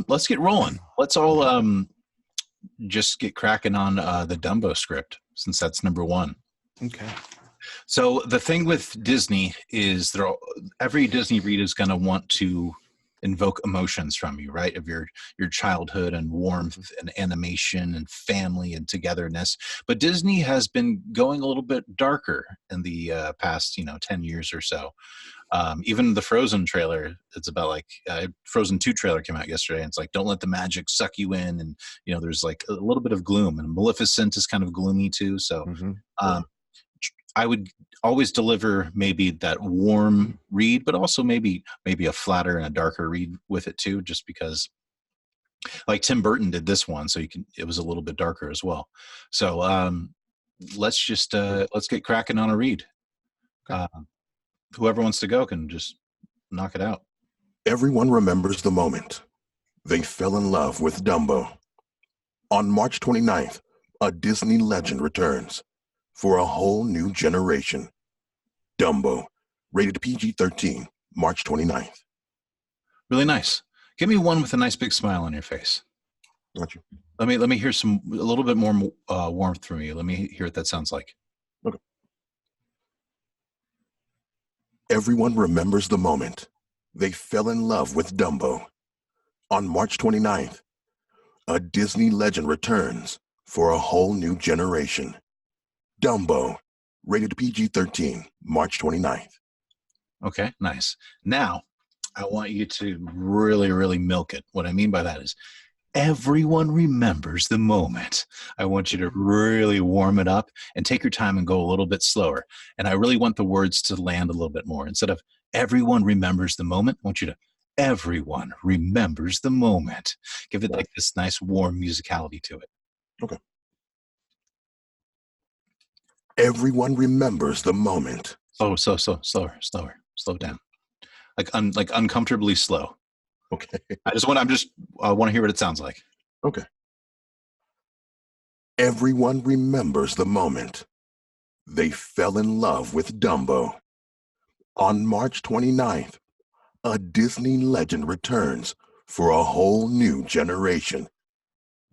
Let's get rolling. Let's all just get cracking on the Dumbo script, since that's number one. Okay. So the thing with Disney is every Disney read is going to want to invoke emotions from you, right? Of your childhood and warmth and animation and family and togetherness. But Disney has been going a little bit darker in the past, 10 years or so. Even the Frozen trailer, it's about like Frozen 2 trailer came out yesterday, and it's like, don't let the magic suck you in. And, there's like a little bit of gloom, and Maleficent is kind of gloomy too. So I would always deliver maybe that warm read, but also maybe a flatter and a darker read with it too, just because like Tim Burton did this one. So it was a little bit darker as well. So let's get cracking on a read. Whoever wants to go can just knock it out. Everyone remembers the moment they fell in love with Dumbo. On March 29th, a Disney legend returns for a whole new generation. Dumbo, rated PG-13, March 29th. Really nice. Give me one with a nice big smile on your face. Got you. Let me hear a little bit more warmth from you. Let me hear what that sounds like. Okay. Everyone remembers the moment they fell in love with Dumbo. On March 29th, a Disney legend returns for a whole new generation. Dumbo, rated PG-13, March 29th. Okay, nice. Now, I want you to really, really milk it. What I mean by that is everyone remembers the moment. I want you to really warm it up and take your time and go a little bit slower. And I really want the words to land a little bit more. Instead of everyone remembers the moment, I want you to everyone remembers the moment. Give it like this nice warm musicality to it. Okay. Everyone remembers the moment. Oh, slower. Slow down. Like uncomfortably slow. Okay. I want to hear what it sounds like. Okay. Everyone remembers the moment they fell in love with Dumbo. On March 29th, a Disney legend returns for a whole new generation.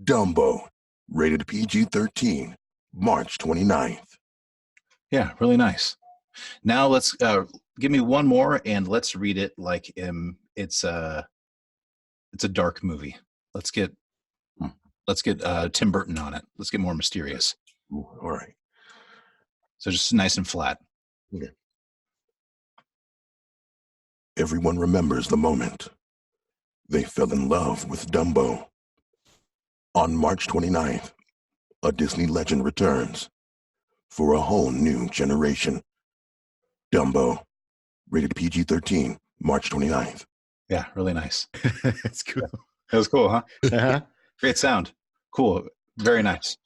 Dumbo, rated PG-13, March 29th. Yeah, really nice. Now let's give me one more, and let's read it like it's a dark movie. Let's get Tim Burton on it. Let's get more mysterious. Ooh, all right. So just nice and flat. Okay. Everyone remembers the moment they fell in love with Dumbo. On March 29th, a Disney legend returns for a whole new generation. Dumbo, rated PG-13, March 29th. Yeah, really nice. That's cool. That was cool, huh? Uh-huh. Great sound. Cool. Very nice.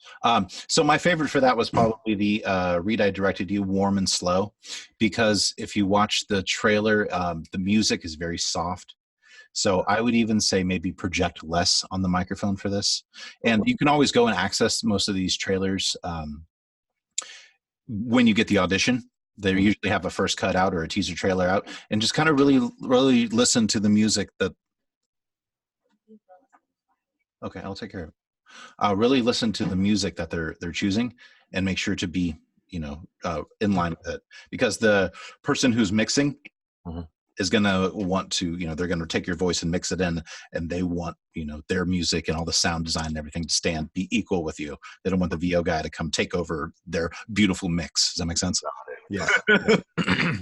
So my favorite for that was probably the read I directed you, Warm and Slow, because if you watch the trailer, the music is very soft. So I would even say maybe project less on the microphone for this. And you can always go and access most of these trailers when you get the audition. They usually have a first cut out or a teaser trailer out, and just kind of really, really listen to the music that. Okay, I'll take care of it. Really listen to the music that they're choosing, and make sure to be in line with it, because the person who's mixing is going to want to they're going to take your voice and mix it in, and they want their music and all the sound design and everything to be equal with you. They don't want the VO guy to come take over their beautiful mix. Does that make sense? Yeah.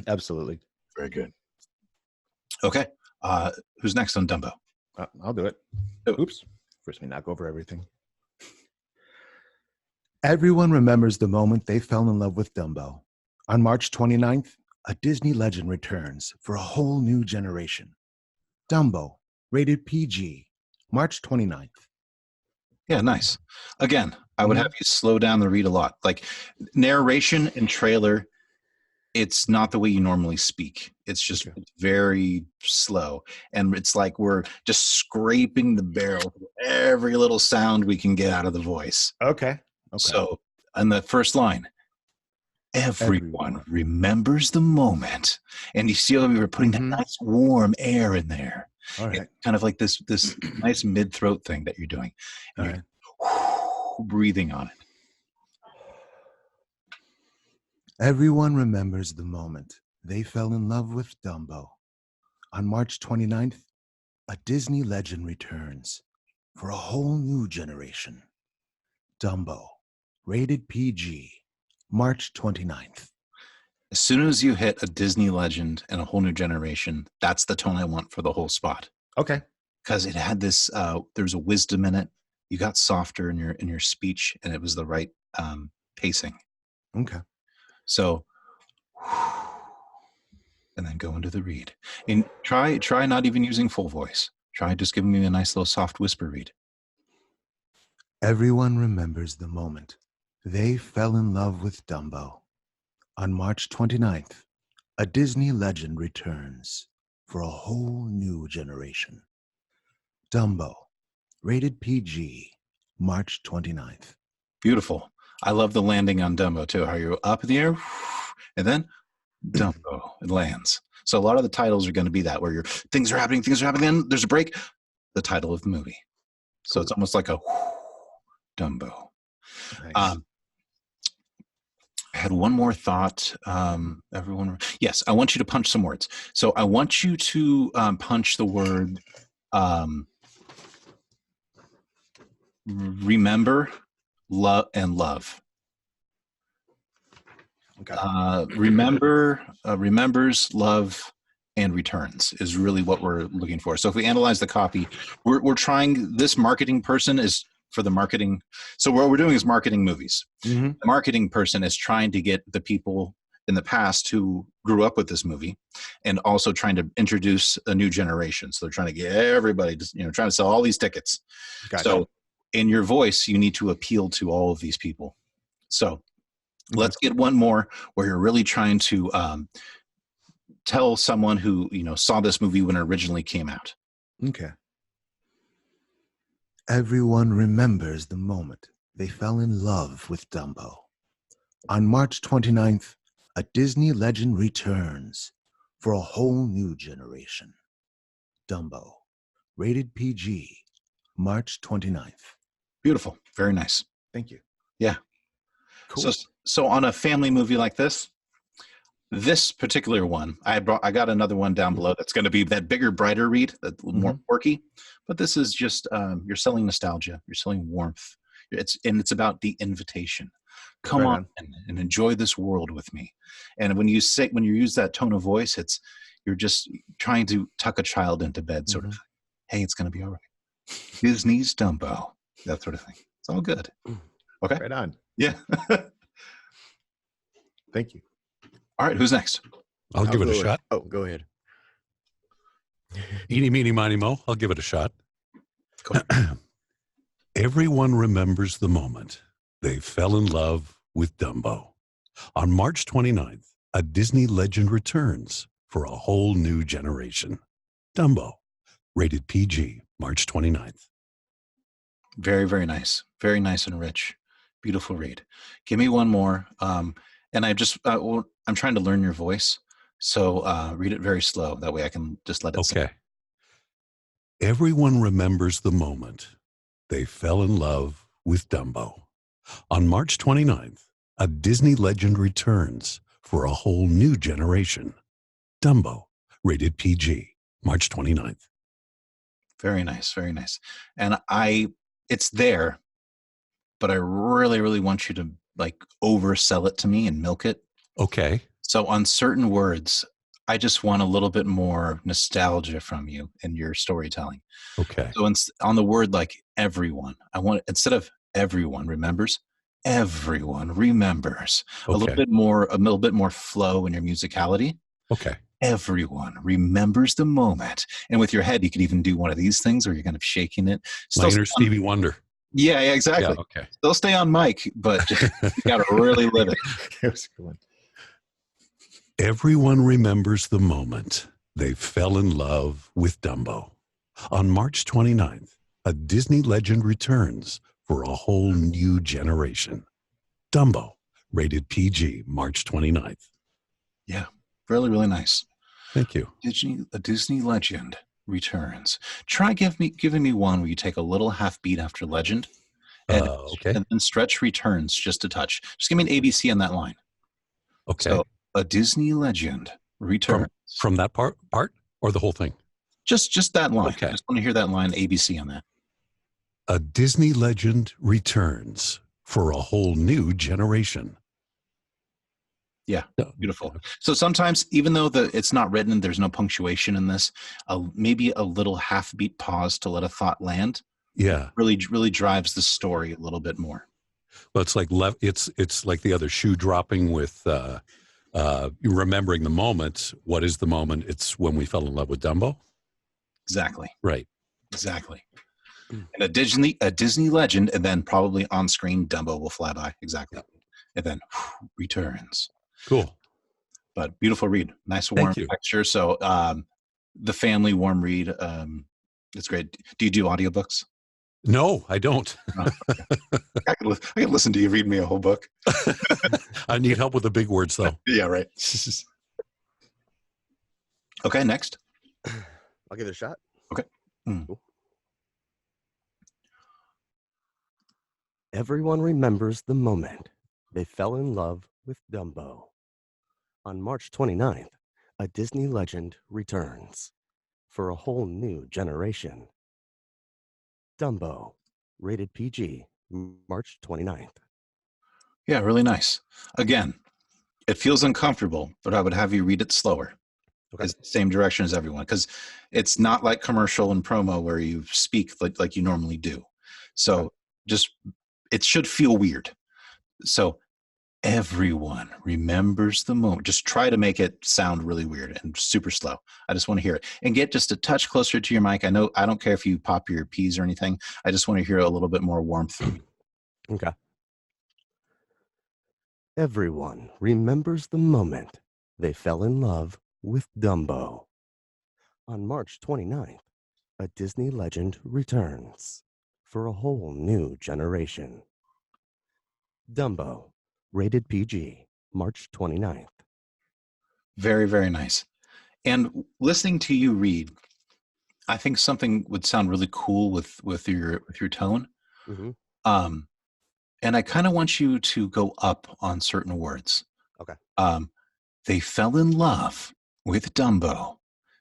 Absolutely. Very good. Okay. Who's next on Dumbo? I'll do it. Oh. Oops. First, we knock over everything. Everyone remembers the moment they fell in love with Dumbo. On March 29th, a Disney legend returns for a whole new generation. Dumbo, rated PG, March 29th. Yeah, nice. Again, I would have you slow down the read a lot. Like narration and trailer, it's not the way you normally speak. It's just very slow. And it's like we're just scraping the barrel of every little sound we can get out of the voice. Okay. So, on the first line, everyone remembers the moment. And you see how we were putting that nice warm air in there. All right. It's kind of like this nice mid throat thing that you're doing. And All you're right. breathing on it. Everyone remembers the moment they fell in love with Dumbo. On March 29th, a Disney legend returns for a whole new generation. Dumbo, rated PG, March 29th. As soon as you hit a Disney legend and a whole new generation, that's the tone I want for the whole spot. Okay. Because it had this, there's a wisdom in it. You got softer in your speech, and it was the right pacing. Okay. So, and then go into the read. And try not even using full voice. Try just giving me a nice little soft whisper read. Everyone remembers the moment they fell in love with Dumbo. On March 29th, a Disney legend returns for a whole new generation. Dumbo, rated PG, March 29th. Beautiful. I love the landing on Dumbo too. How you're up in the air, and then Dumbo, it lands. So a lot of the titles are going to be that, where things are happening, then there's a break, the title of the movie. So it's almost like a Dumbo. Nice. I had one more thought. Yes, I want you to punch some words. So I want you to punch the word remember, love, and love. Okay. Remembers, love, and returns is really what we're looking for. So if we analyze the copy, we're trying, this marketing person is for the marketing. So what we're doing is marketing movies. Mm-hmm. The marketing person is trying to get the people in the past who grew up with this movie, and also trying to introduce a new generation. So they're trying to get everybody, trying to sell all these tickets. Gotcha. So in your voice, you need to appeal to all of these people. So let's get one more where you're really trying to tell someone who saw this movie when it originally came out. Okay. Everyone remembers the moment they fell in love with Dumbo. On March 29th, a Disney legend returns for a whole new generation. Dumbo, rated PG, March 29th. Beautiful. Very nice. Thank you. Yeah. Cool. So on a family movie like this particular one, I got another one down below that's going to be that bigger, brighter read, that's more quirky. But this is just you're selling nostalgia, you're selling warmth. It's about the invitation. Come Right on and enjoy this world with me. And when you use that tone of voice, you're just trying to tuck a child into bed, sort of. Hey, it's going to be all right. Disney's Dumbo, that sort of thing. It's all good. Okay. Right on. Yeah. Thank you. All right, who's next? I'll give it a shot. Oh, go ahead. Eeny, meeny, miny, mo. I'll give it a shot. Go ahead. Everyone remembers the moment they fell in love with Dumbo. On March 29th, a Disney legend returns for a whole new generation. Dumbo, rated PG, March 29th. Very, very nice. Very nice and rich. Beautiful read. Give me one more. And I'm trying to learn your voice. So read it very slow. That way I can just let it sing. Okay. Everyone remembers the moment they fell in love with Dumbo. On March 29th, a Disney legend returns for a whole new generation. Dumbo, rated PG, March 29th. Very nice. Very nice. And it's there, but I really, really want you to oversell it to me and milk it. Okay. So on certain words, I just want a little bit more nostalgia from you in your storytelling. Okay. So on the word like everyone, I want, instead of everyone remembers, everyone remembers. Okay. A little bit more flow in your musicality. Okay. Everyone remembers the moment. And with your head, you could even do one of these things where you're kind of shaking it. My inner Stevie Wonder. Yeah, exactly. Yeah, okay. They'll stay on mic, but you got to really live it. That was a good one. Everyone remembers the moment they fell in love with Dumbo. On March 29th, a Disney legend returns for a whole new generation. Dumbo, rated PG, March 29th. Yeah, really, really nice. Thank you. A Disney legend returns. Try giving me one where you take a little half beat after legend and, Okay. and then stretch returns just a touch. Just give me an ABC on that line. Okay. So a Disney legend returns. From that part or the whole thing? Just that line. Okay. I just want to hear that line, ABC on that. A Disney legend returns for a whole new generation. Yeah, beautiful. So sometimes, even though it's not written, there's no punctuation in this, maybe a little half-beat pause to let a thought land. Yeah. Really drives the story a little bit more. Well, it's like it's like the other shoe dropping with remembering the moment. What is the moment? It's when we fell in love with Dumbo. Exactly. Right. Exactly. And a Disney legend, and then probably on screen, Dumbo will fly by. Exactly. Yep. And then returns. Cool. But beautiful read. Nice warm texture. So the family warm read. It's great. Do you do audiobooks? No, I don't. Oh, okay. I can listen to you read me a whole book. I need help with the big words, though. Yeah, right. Okay, next. I'll give it a shot. Okay. Cool. Everyone remembers the moment they fell in love with Dumbo. On March 29th, a Disney legend returns for a whole new generation. Dumbo, rated PG, March 29th. Yeah, really nice. Again, it feels uncomfortable, but I would have you read it slower. Okay. It's the same direction as everyone, because it's not like commercial and promo where you speak like you normally do. So just, it should feel weird. So everyone remembers the moment. Just try to make it sound really weird and super slow. I just want to hear it. And get just a touch closer to your mic. I don't care if you pop your P's or anything. I just want to hear a little bit more warmth. Okay. Everyone remembers the moment they fell in love with Dumbo. On March 29th, a Disney legend returns for a whole new generation. Dumbo, rated PG, March 29th. Very, very nice. And listening to you read, I think something would sound really cool with your tone. Mm-hmm. And I kind of want you to go up on certain words. Okay. They fell in love with Dumbo.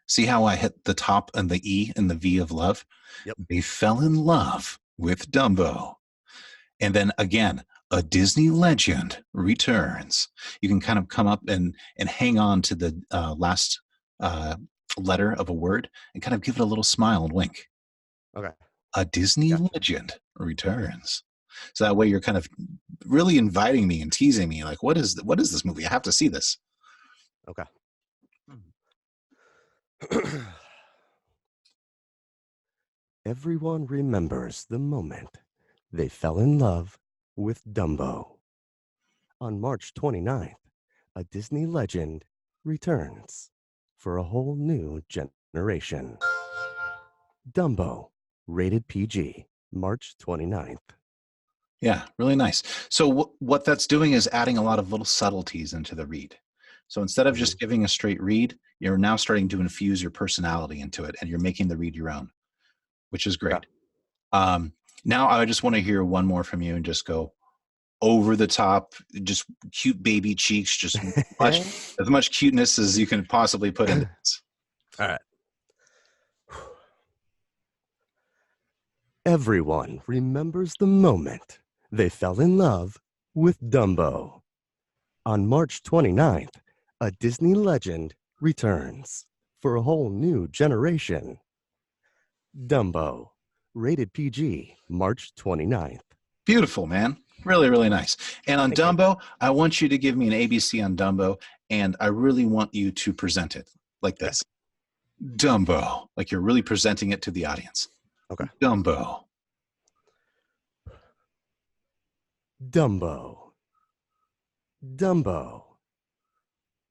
See how I hit the top and the E and the V of love? Yep. They fell in love with Dumbo. And then again, a Disney legend returns. You can kind of come up and hang on to the last letter of a word and kind of give it a little smile and wink. Okay. A Disney legend returns. So that way you're kind of really inviting me and teasing me. Like, what is this movie? I have to see this. Okay. Everyone remembers the moment they fell in love with Dumbo. On March 29th, a Disney legend returns for a whole new generation. Dumbo, rated PG, March 29th. Yeah, really nice. So what that's doing is adding a lot of little subtleties into the read. So instead of just giving a straight read, you're now starting to infuse your personality into it, and you're making the read your own, which is great. Yeah. Now I just want to hear one more from you and just go over the top, just cute baby cheeks, just as much cuteness as you can possibly put into this. All right. Everyone remembers the moment they fell in love with Dumbo. On March 29th, a Disney legend returns for a whole new generation. Dumbo, rated PG, March 29th. Beautiful, man. Really, really nice. And on Dumbo, I want you to give me an ABC on Dumbo, and I really want you to present it like this. Dumbo, like you're really presenting it to the audience. Okay. Dumbo. Dumbo. Dumbo.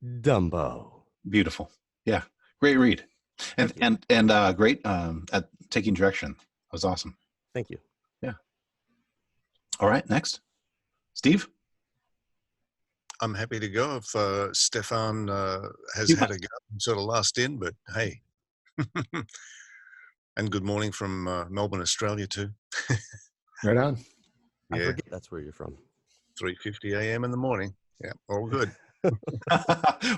Dumbo. Beautiful. Yeah. Great read. And great at taking direction. That was awesome. Thank you. Yeah. All right, next. Steve? I'm happy to go if Stefan has had a go and sort of last in, but hey. And good morning from Melbourne, Australia too. Right on. I Yeah, forget that's where you're from. 3:50 a.m. in the morning. Yeah, all good.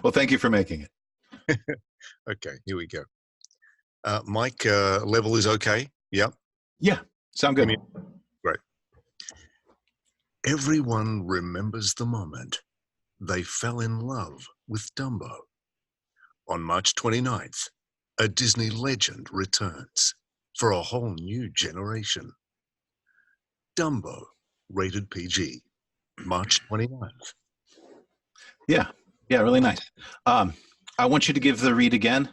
Well, thank you for making it. Okay, here we go. Mic level is okay. Yep. Yeah, sound Give good. me- Great. Everyone remembers the moment they fell in love with Dumbo. On March 29th, a Disney legend returns for a whole new generation. Dumbo, rated PG, March 29th. Yeah, really nice. I want you to give the read again.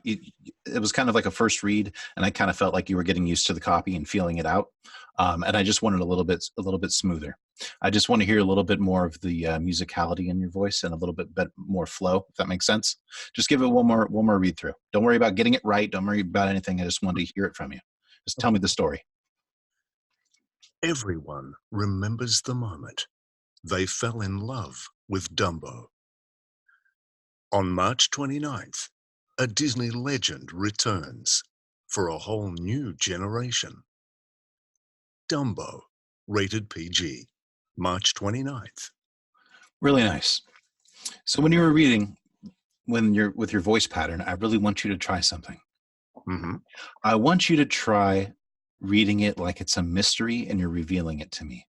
It was kind of like a first read, and I kind of felt like you were getting used to the copy and feeling it out. And I just wanted a little bit smoother. I just want to hear a little bit more of the musicality in your voice and a little bit more flow, if that makes sense. Just give it one more read through. Don't worry about getting it right. Don't worry about anything. I just wanted to hear it from you. Just tell me the story. Everyone remembers the moment they fell in love with Dumbo. On March 29th, a Disney legend returns for a whole new generation. Dumbo, rated PG, March 29th. Really nice. So when you were reading, when you're with your voice pattern, I really want you to try something. Mm-hmm. I want you to try reading it like it's a mystery and you're revealing it to me.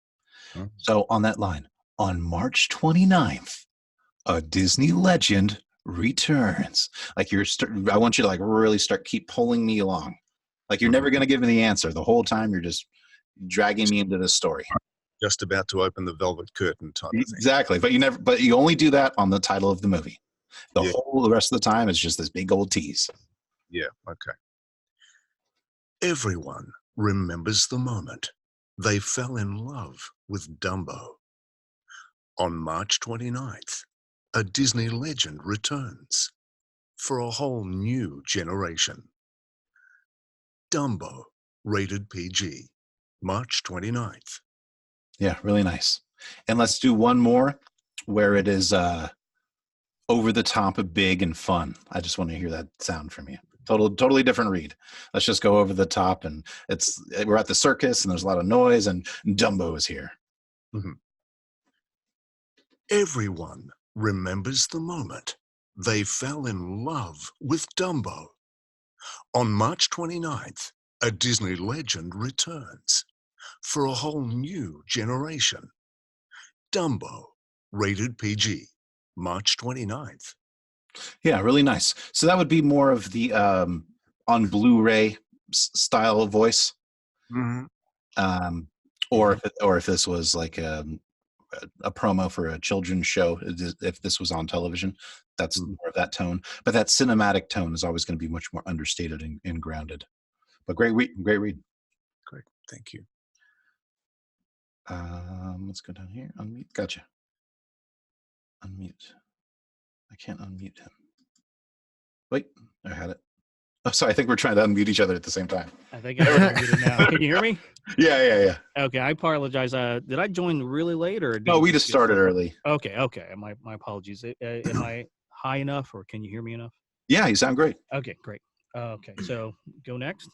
Mhm. So on that line, on March 29th, a Disney legend returns. Like I want you to like really keep pulling me along. Like you're never going to give me the answer. The whole time you're just dragging me into the story. Just about to open the velvet curtain type of thing. Exactly. But you only do that on the title of the movie. Yeah. The rest of the time is just this big old tease. Yeah, okay. Everyone remembers the moment they fell in love with Dumbo. On March 29th, a Disney legend returns for a whole new generation. Dumbo, rated PG, March 29th. Yeah, really nice. And let's do one more where it is over the top of big and fun. I just want to hear that sound from you. Totally different read. Let's just go over the top, and we're at the circus and there's a lot of noise and Dumbo is here. Mhm. Everyone remembers the moment they fell in love with Dumbo. On March 29th, a Disney legend returns for a whole new generation. Dumbo, rated PG, March 29th. Yeah, really nice. So that would be more of the on Blu-ray style voice. Mm-hmm. Or if this was like a promo for a children's show, if this was on television, that's more of that tone. But that cinematic tone is always going to be much more understated and grounded. But great read. Great, thank you. Let's go down here. Unmute. Gotcha. Unmute. I can't unmute him. Wait, I had it. Oh, sorry. I think we're trying to unmute each other at the same time. I think I'm unmuted now. Can you hear me? Yeah. Okay, I apologize. Did I join really late or? No, we just started early. Okay. My apologies. Am I high enough, or can you hear me enough? Yeah, you sound great. Okay, great. Okay, so go next.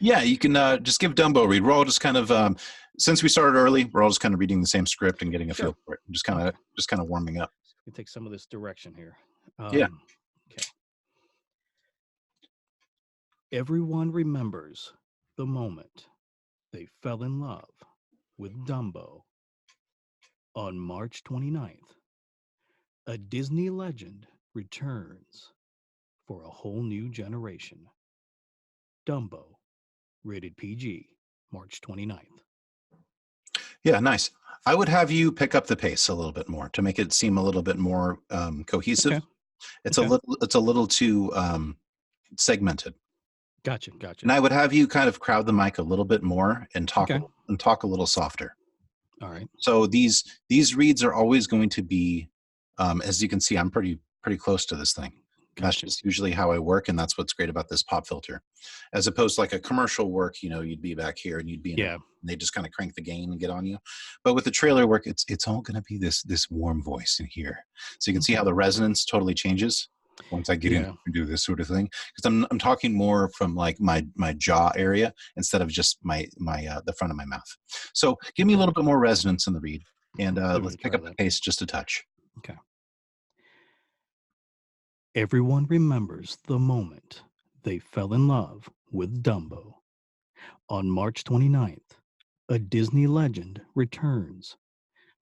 Yeah, you can just give Dumbo a read. We're all just kind of since we started early, we're all just kind of reading the same script and getting a feel for it. Just kind of warming up. We take some of this direction here. Yeah. Okay. Everyone remembers the moment they fell in love with Dumbo. On March 29th, a Disney legend returns for a whole new generation. Dumbo, rated PG, March 29th. Yeah, nice. I would have you pick up the pace a little bit more to make it seem a little bit more cohesive. Okay. It's a little too segmented. Gotcha. And I would have you kind of crowd the mic a little bit more and talk a little softer. All right. So these reads are always going to be, as you can see, I'm pretty close to this thing. That's just usually how I work, and that's what's great about this pop filter, as opposed to like a commercial work. You'd be back here and you'd be and they just kind of crank the gain and get on you. But with the trailer work, it's all going to be this warm voice in here, so you can see how the resonance totally changes. once I get Yeah. in and do this sort of thing, because I'm talking more from like my jaw area instead of just my the front of my mouth. So give me a little bit more resonance in the read, and Let me let's pick try up the that. pace just a touch. Okay. Everyone remembers the moment they fell in love with Dumbo. On March 29th, a Disney legend returns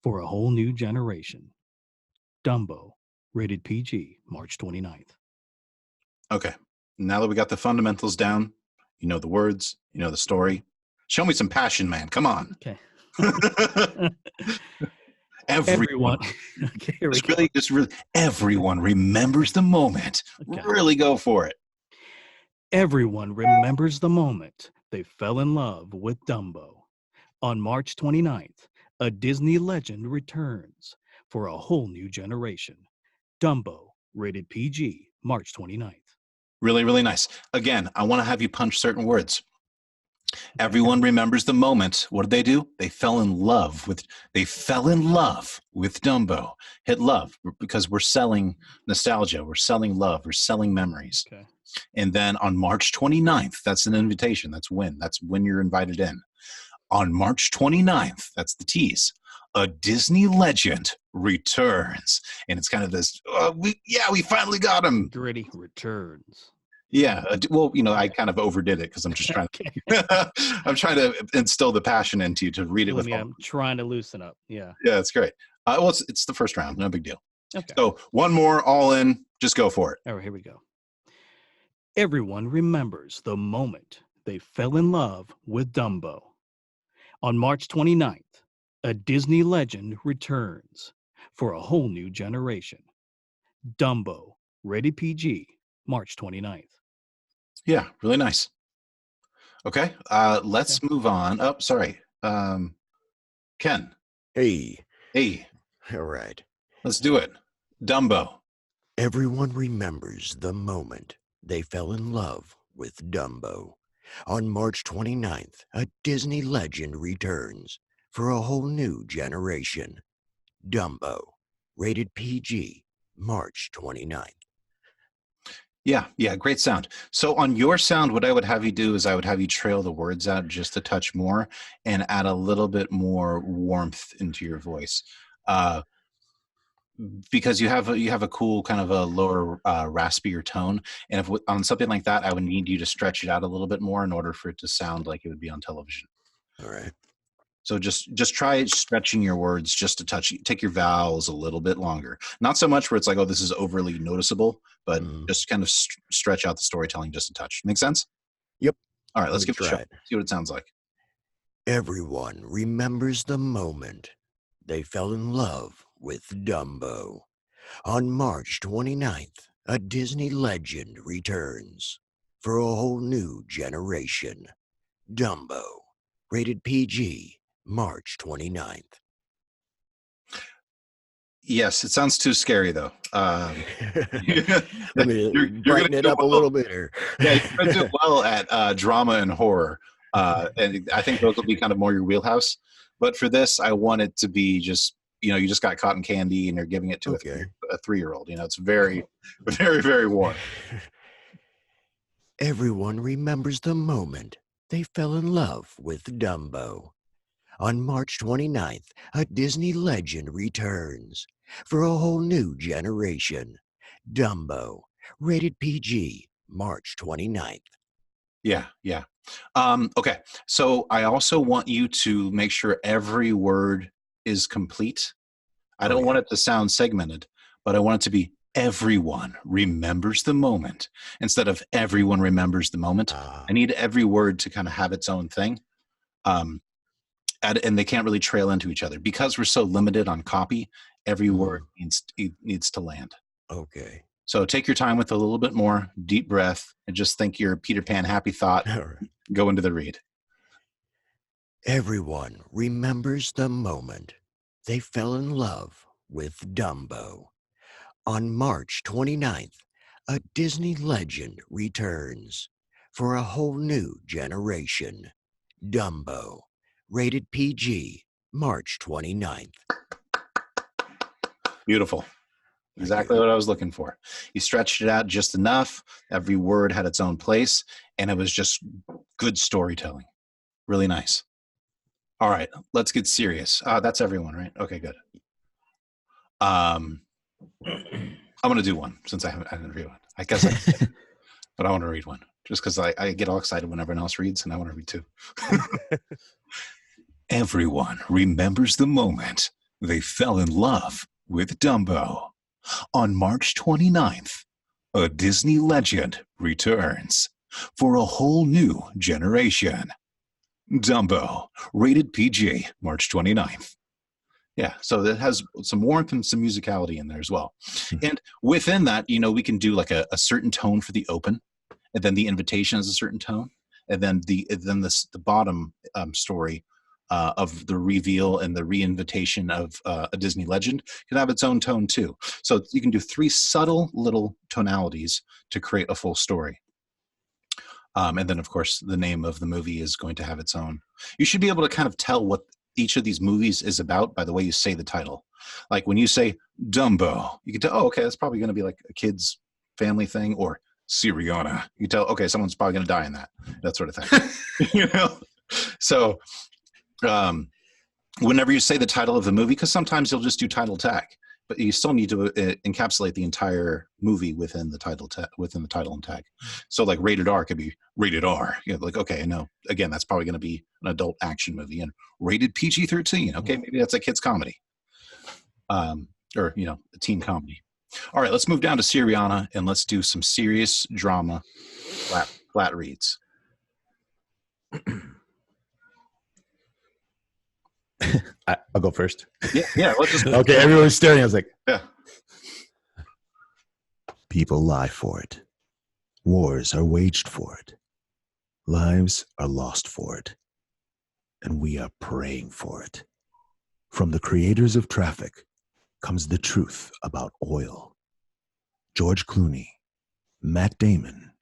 for a whole new generation. Dumbo, rated PG, March 29th. Okay. Now that we got the fundamentals down, you know the words, you know the story. Show me some passion, man. Come on. Okay. Everyone, Okay, here we go. just really, everyone remembers the moment. Okay. Really go for it. Everyone remembers the moment they fell in love with Dumbo. On March 29th, a Disney legend returns for a whole new generation. Dumbo, rated PG, March 29th. Really, really nice. Again, I want to have you punch certain words. Everyone remembers the moment. What did they do? They fell in love with Dumbo. Hit love because we're selling nostalgia, we're selling love, we're selling memories. Okay. And then on March 29th, that's an invitation. That's when you're invited in. On March 29th, that's the tease. A Disney legend returns. And it's kind of this, we finally got him. Gritty returns. Yeah. Well, I kind of overdid it because I'm just trying Okay. I'm trying to instill the passion into you to read it with all. I'm trying to loosen up. Yeah. Yeah, it's great. Well, it's the first round. No big deal. Okay. So one more, all in. Just go for it. All right, here we go. Everyone remembers the moment they fell in love with Dumbo. On March 29th, a Disney legend returns for a whole new generation. Dumbo, rated PG, March 29th. Yeah, really nice. Okay, let's move on. Oh, sorry. Ken. Hey. Hey, All right. let's do it. Dumbo. Everyone remembers the moment they fell in love with Dumbo. On March 29th, a Disney legend returns for a whole new generation. Dumbo, rated PG, March 29th. Yeah, great sound. So on your sound, what I would have you do is I would have you trail the words out just a touch more and add a little bit more warmth into your voice. Because you have a cool kind of a lower raspier tone, and if on something like that, I would need you to stretch it out a little bit more in order for it to sound like it would be on television. All right. So just try stretching your words just a touch. Take your vowels a little bit longer. Not so much where it's like, oh, this is overly noticeable, but just kind of stretch out the storytelling just a touch. Make sense? Yep. All right, let's give it a try shot. it. See what it sounds like. Everyone remembers the moment they fell in love with Dumbo. On March 29th, a Disney legend returns for a whole new generation. Dumbo, rated PG, March 29th. Yes, it sounds too scary though. Let me You're brighten gonna it do up a little bit here. Yeah, you're going to do well at drama and horror. And I think those will be kind of more your wheelhouse. But for this, I want it to be just, you just got cotton candy and you're giving it to Okay. a 3-year-old. It's very, very, very warm. Everyone remembers the moment they fell in love with Dumbo. On March 29th, a Disney legend returns for a whole new generation. Dumbo, rated PG, March 29th. Yeah. Okay. So I also want you to make sure every word is complete. I don't want it to sound segmented, but I want it to be everyone remembers the moment instead of everyone remembers the moment. I need every word to kind of have its own thing. And they can't really trail into each other because we're so limited on copy. Every word needs to land. Okay. So take your time with a little bit more deep breath and just think your Peter Pan happy thought. All right. Go into the read. Everyone remembers the moment they fell in love with Dumbo. On March 29th, a Disney legend returns for a whole new generation. Dumbo, rated PG, March 29th. Beautiful. Exactly what I was looking for. You stretched it out just enough. Every word had its own place, and it was just good storytelling. Really nice. All right, let's get serious. That's everyone, right? Okay, good. I'm going to do one since I didn't read one. I guess but I want to read one just because I get all excited when everyone else reads, and I want to read too. Everyone remembers the moment they fell in love with Dumbo. On March 29th, a Disney legend returns for a whole new generation. Dumbo, rated PG, March 29th. Yeah, so it has some warmth and some musicality in there as well. And within that, we can do like a certain tone for the open, and then the invitation is a certain tone, and then the bottom story of the reveal and the re-invitation of a Disney legend can have its own tone too. So you can do 3 subtle little tonalities to create a full story. And then, of course, the name of the movie is going to have its own. You should be able to kind of tell what each of these movies is about by the way you say the title. Like when you say Dumbo, you can tell, oh, okay, that's probably going to be like a kid's family thing, or Syriana. You tell, okay, someone's probably going to die in that sort of thing. So whenever you say the title of the movie, because sometimes you'll just do title tag, but you still need to encapsulate the entire movie within the title and tag. So like rated R could be rated R. Like, okay, no, again, that's probably going to be an adult action movie. And rated PG-13. Okay, maybe that's a kid's comedy, or a teen comedy. All right, let's move down to Syriana and let's do some serious drama, flat reads. I'll go first. Yeah. Let's just Okay, everyone's staring. I was like, yeah. People lie for it. Wars are waged for it. Lives are lost for it. And we are praying for it. From the creators of traffic comes the truth about oil. George Clooney, Matt Damon,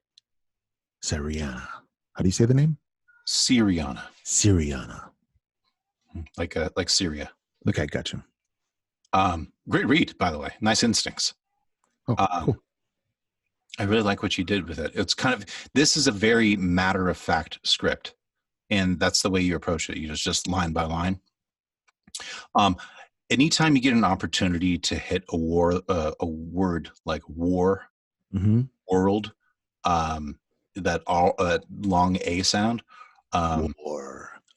Syriana. How do you say the name? Syriana. Syriana. Like Syria. Okay, gotcha. Great read, by the way. Nice instincts. Oh, cool. I really like what you did with it. It's this is a very matter-of-fact script, and that's the way you approach it. You just line by line. Anytime you get an opportunity to hit a word like war, world, that long A sound,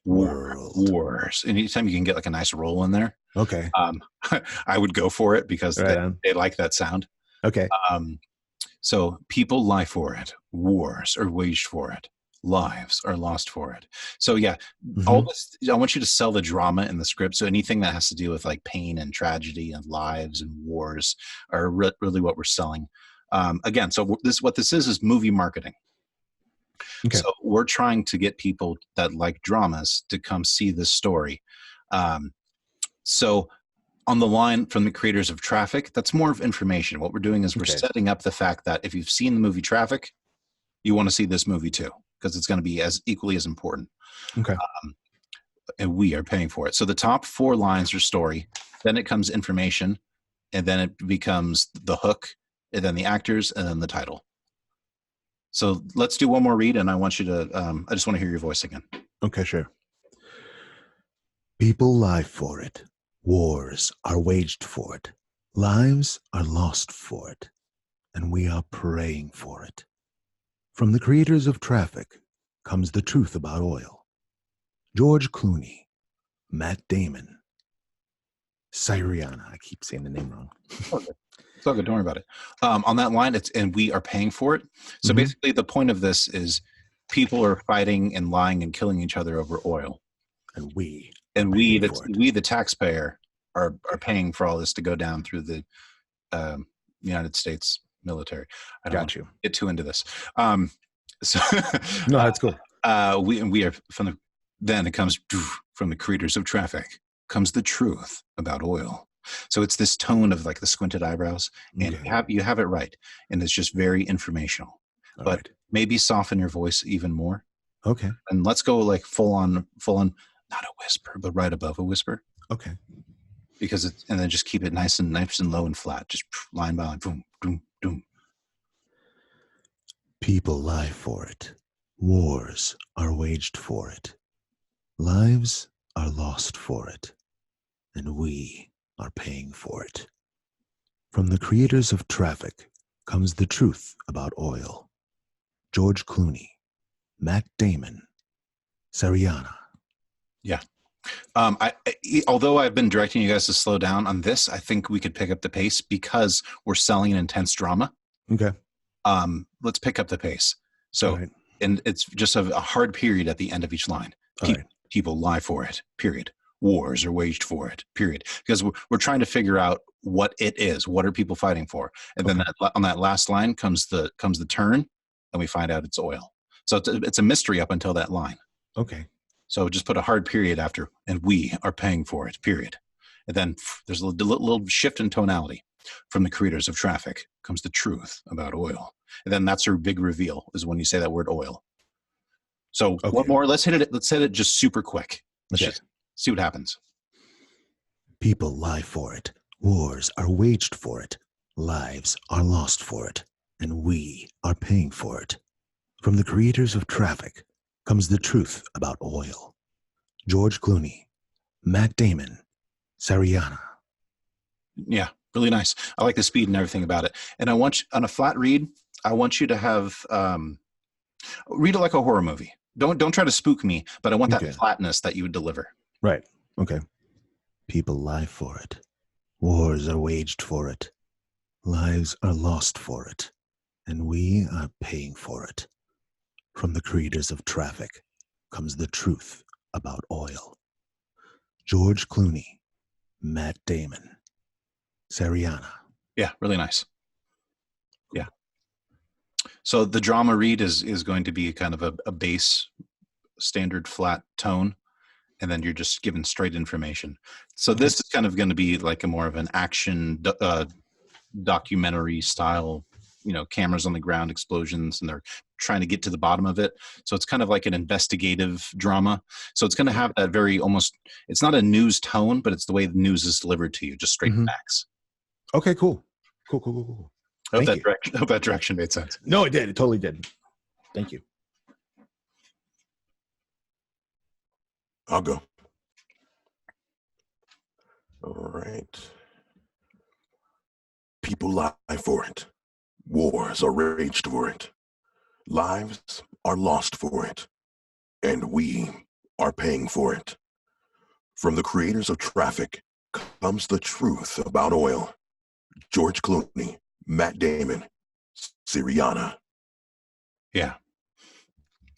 wars. Anytime you can get like a nice roll in there, okay. I would go for it because they like that sound. Okay. So people lie for it. Wars are waged for it. Lives are lost for it. So yeah, all this, I want you to sell the drama in the script. So anything that has to do with like pain and tragedy and lives and wars are really what we're selling. Again, so what this is movie marketing. Okay. So we're trying to get people that like dramas to come see this story. So on the line from the creators of Traffic, that's more of information. What we're doing is we're setting up the fact that if you've seen the movie Traffic, you want to see this movie too, because it's going to be as equally as important. Okay. And we are paying for it. So the top 4 lines are story, then it comes information, and then it becomes the hook, and then the actors, and then the title. So let's do one more read, and I want you to, I just want to hear your voice again. Okay, sure. People lie for it. Wars are waged for it. Lives are lost for it. And we are praying for it. From the creators of Traffic comes the truth about oil. George Clooney, Matt Damon, Syriana. I keep saying the name wrong. It's all good. Don't worry about it. On that line, and we are paying for it. So basically the point of this is people are fighting and lying and killing each other over oil. And we, the taxpayer, are paying for all this to go down through the United States military. I don't want to get too into this. So no, that's cool. We are then it comes from the creators of Traffic comes the truth about oil. So it's this tone of like the squinted eyebrows, and you have it right, and it's just very informational. All but right. maybe soften your voice even more. Okay. And let's go like full on, not a whisper, but right above a whisper. Okay. because it's, and then just keep it nice and low and flat, just line by line, boom, boom, boom. People lie for it. Wars are waged for it. Lives are lost for it. And we are paying for it. From the creators of Traffic comes the truth about oil. George Clooney, Matt Damon, Syriana. Yeah. Although I've been directing you guys to slow down on this, I think we could pick up the pace because we're selling an intense drama. Okay. Let's pick up the pace. So, right. And it's just a hard period at the end of each line. People lie for it, period. Wars are waged for it, period. Because we're trying to figure out what it is. What are people fighting for? And then on that last line comes the turn, and we find out it's oil. So it's a mystery up until that line. Okay. So just put a hard period after, and we are paying for it, period. And then there's a little shift in tonality. From the creators of Traffic comes the truth about oil. And then that's our big reveal, is when you say that word oil. So what more? Let's hit it just super quick. Let's just see what happens. People lie for it. Wars are waged for it. Lives are lost for it. And we are paying for it. From the creators of Traffic comes the truth about oil. George Clooney, Matt Damon, Syriana. Yeah, really nice. I like the speed and everything about it. And I want you, on a flat read, I want you to have read it like a horror movie. Don't try to spook me, but I want that flatness that you would deliver. Right. Okay. People lie for it. Wars are waged for it. Lives are lost for it. And we are paying for it. From the creators of Traffic comes the truth about oil. George Clooney, Matt Damon, Syriana. Yeah, really nice. Yeah. So the drama read is going to be kind of a base, standard flat tone, and then you're just given straight information. So this is kind of going to be like a more of an action documentary style, cameras on the ground, explosions, and they're trying to get to the bottom of it. So it's kind of like an investigative drama. So it's going to have that very almost, it's not a news tone, but it's the way the news is delivered to you, just straight facts. Okay, cool. Cool. I hope that direction made sense. No, it did. It totally did. Thank you. I'll go. All right. People lie for it. Wars are waged for it. Lives are lost for it. And we are paying for it. From the creators of Traffic comes the truth about oil. George Clooney, Matt Damon, Syriana. Yeah,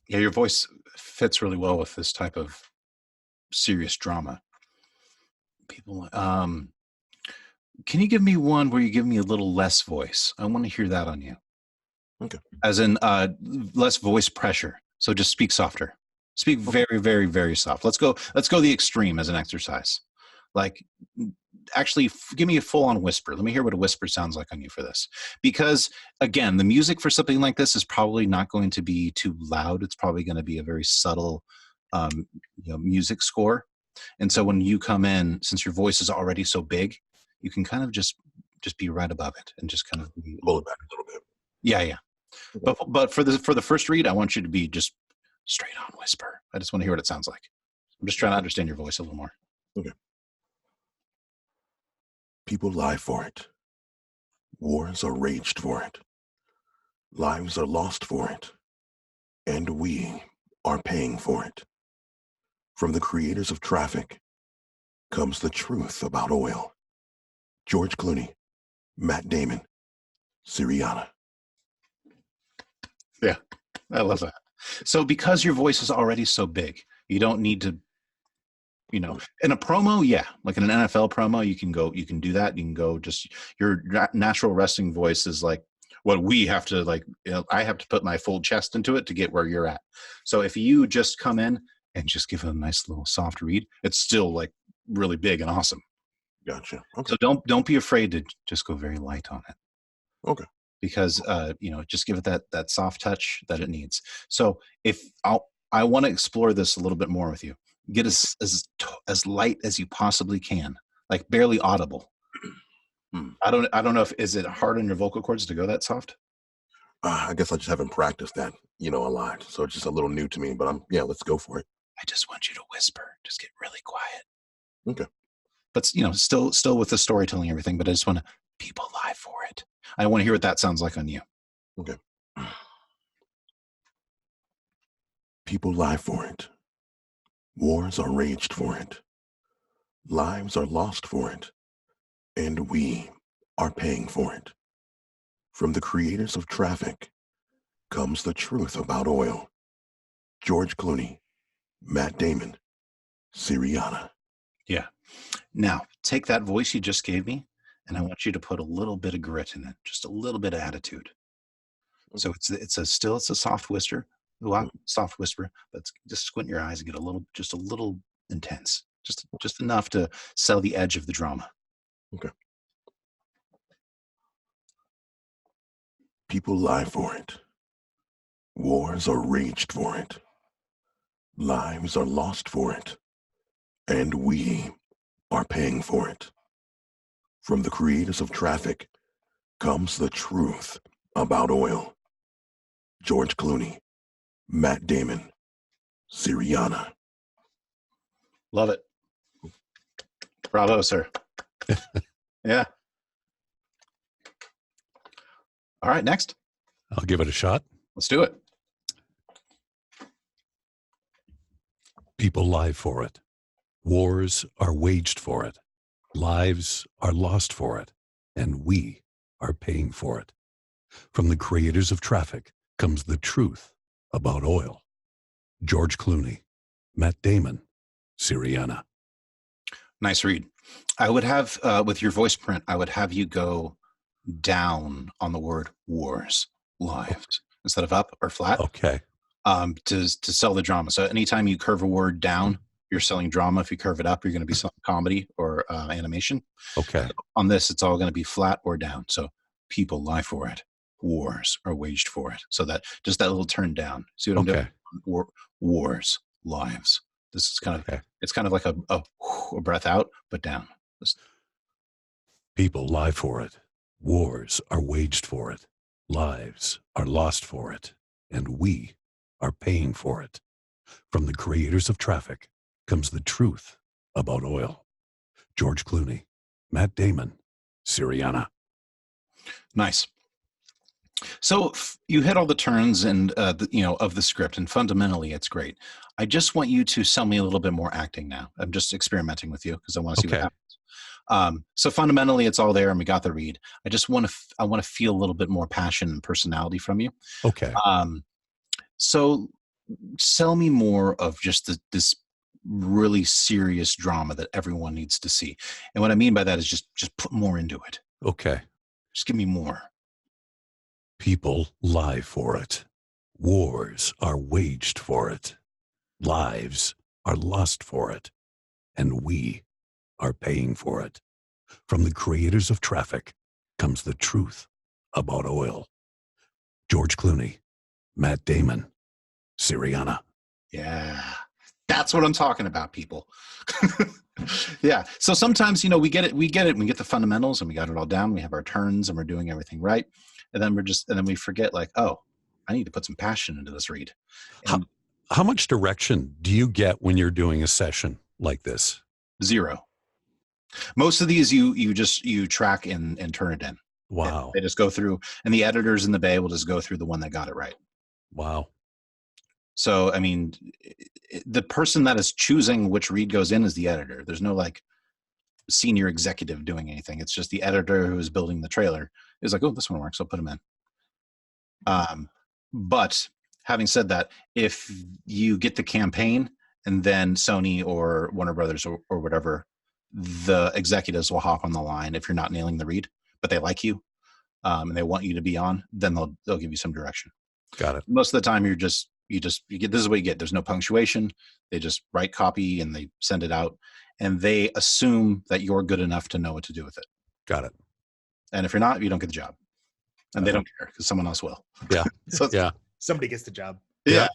your voice fits really well with this type of serious drama. People, can you give me one where you give me a little less voice? I want to hear that on you. Okay. As in less voice pressure. So just speak softer. Speak very, very, very soft. Let's go the extreme as an exercise. Like, actually give me a full-on whisper. Let me hear what a whisper sounds like on you for this. Because again, the music for something like this is probably not going to be too loud. It's probably going to be a very subtle music score. And so when you come in, since your voice is already so big, you can kind of just be right above it and just kind of pull it back a little bit. Yeah. Okay. But for the first read, I want you to be just straight on whisper. I just want to hear what it sounds like. I'm just trying to understand your voice a little more. Okay. People lie for it. Wars are waged for it. Lives are lost for it. And we are paying for it. From the creators of Traffic comes the truth about oil. George Clooney, Matt Damon, Syriana. Yeah, I love that. So because your voice is already so big, you don't need to, in a promo, like in an NFL promo, you can do that. You can go just your natural wrestling voice is like what we have to I have to put my full chest into it to get where you're at. So if you just come in and just give it a nice little soft read, it's still like really big and awesome. Gotcha. Okay. So don't be afraid to just go very light on it. Okay. Because just give it that soft touch that it needs. So if I want to explore this a little bit more with you. Get as light as you possibly can. like barely audible. Hmm. I don't know if is it hard on your vocal cords to go that soft? I guess I just haven't practiced that, a lot. So it's just a little new to me, but let's go for it. I just want you to whisper. Just get really quiet. Okay. But still with the storytelling and everything, but I just want to people lie for it. I want to hear what that sounds like on you. Okay. People lie for it. Wars are raged for it. Lives are lost for it. And we are paying for it. From the creators of traffic comes the truth about oil. George Clooney, Matt Damon, Syriana. Yeah. Now, take that voice you just gave me, and I want you to put a little bit of grit in it, just a little bit of attitude. So it's a soft whisper, soft whisper, but just squint your eyes and get just a little intense, just enough to sell the edge of the drama. Okay. People lie for it. Wars are raged for it. Lives are lost for it. And we are paying for it. From the creators of traffic comes the truth about oil. George Clooney, Matt Damon, Syriana. Love it. Bravo, sir. Yeah. All right, next. I'll give it a shot. Let's do it. People lie for it. Wars are waged for it. Lives are lost for it. And we are paying for it. From the creators of traffic comes the truth about oil. George Clooney, Matt Damon, Syriana. Nice read. I would have, with your voice print, I would have you go down on the word wars, lives, instead of up or flat. Okay. To sell the drama. So anytime you curve a word down, you're selling drama. If you curve it up, you're going to be selling comedy or animation. Okay. On this, it's all going to be flat or down. So people lie for it. Wars are waged for it. So that just that little turn down. See what I'm doing? Wars, lives. This is kind of it's kind of like a breath out, but down. People lie for it. Wars are waged for it. Lives are lost for it. And we are paying for it. From the creators of traffic comes the truth about oil. George Clooney, Matt Damon, Syriana. Nice. So you hit all the turns and of the script, and fundamentally it's great. I just want you to sell me a little bit more acting now. I'm just experimenting with you because I want to see what happens. So fundamentally it's all there, and we got the read. I just want to feel a little bit more passion and personality from you. Okay. So sell me more of just this really serious drama that everyone needs to see. And what I mean by that is just put more into it. Okay. Just give me more. People lie for it. Wars are waged for it. Lives are lost for it. And we are paying for it. From the creators of traffic comes the truth about oil. George Clooney, Matt Damon, Syriana. Yeah, that's what I'm talking about, people. Yeah. So sometimes, we get it. We get the fundamentals and we got it all down. We have our turns and we're doing everything right. And then we forget I need to put some passion into this read. And How much direction do you get when you're doing a session like this? 0. Most of these you track and turn it in. Wow. They just go through, and the editors in the Bay will just go through the one that got it right. Wow. So, I mean, the person that is choosing which read goes in is the editor. There's no senior executive doing anything. It's just the editor who is building the trailer is like, oh, this one works, I'll put him in. But having said that, if you get the campaign and then Sony or Warner Brothers or whatever, the executives will hop on the line if you're not nailing the read, but they like you and they want you to be on, then they'll give you some direction. Got it. Most of the time you get, this is what you get. There's no punctuation. They just write copy and they send it out, and they assume that you're good enough to know what to do with it. Got it. And if you're not, you don't get the job, and they don't care because someone else will. Yeah. So yeah. Somebody gets the job. Yeah.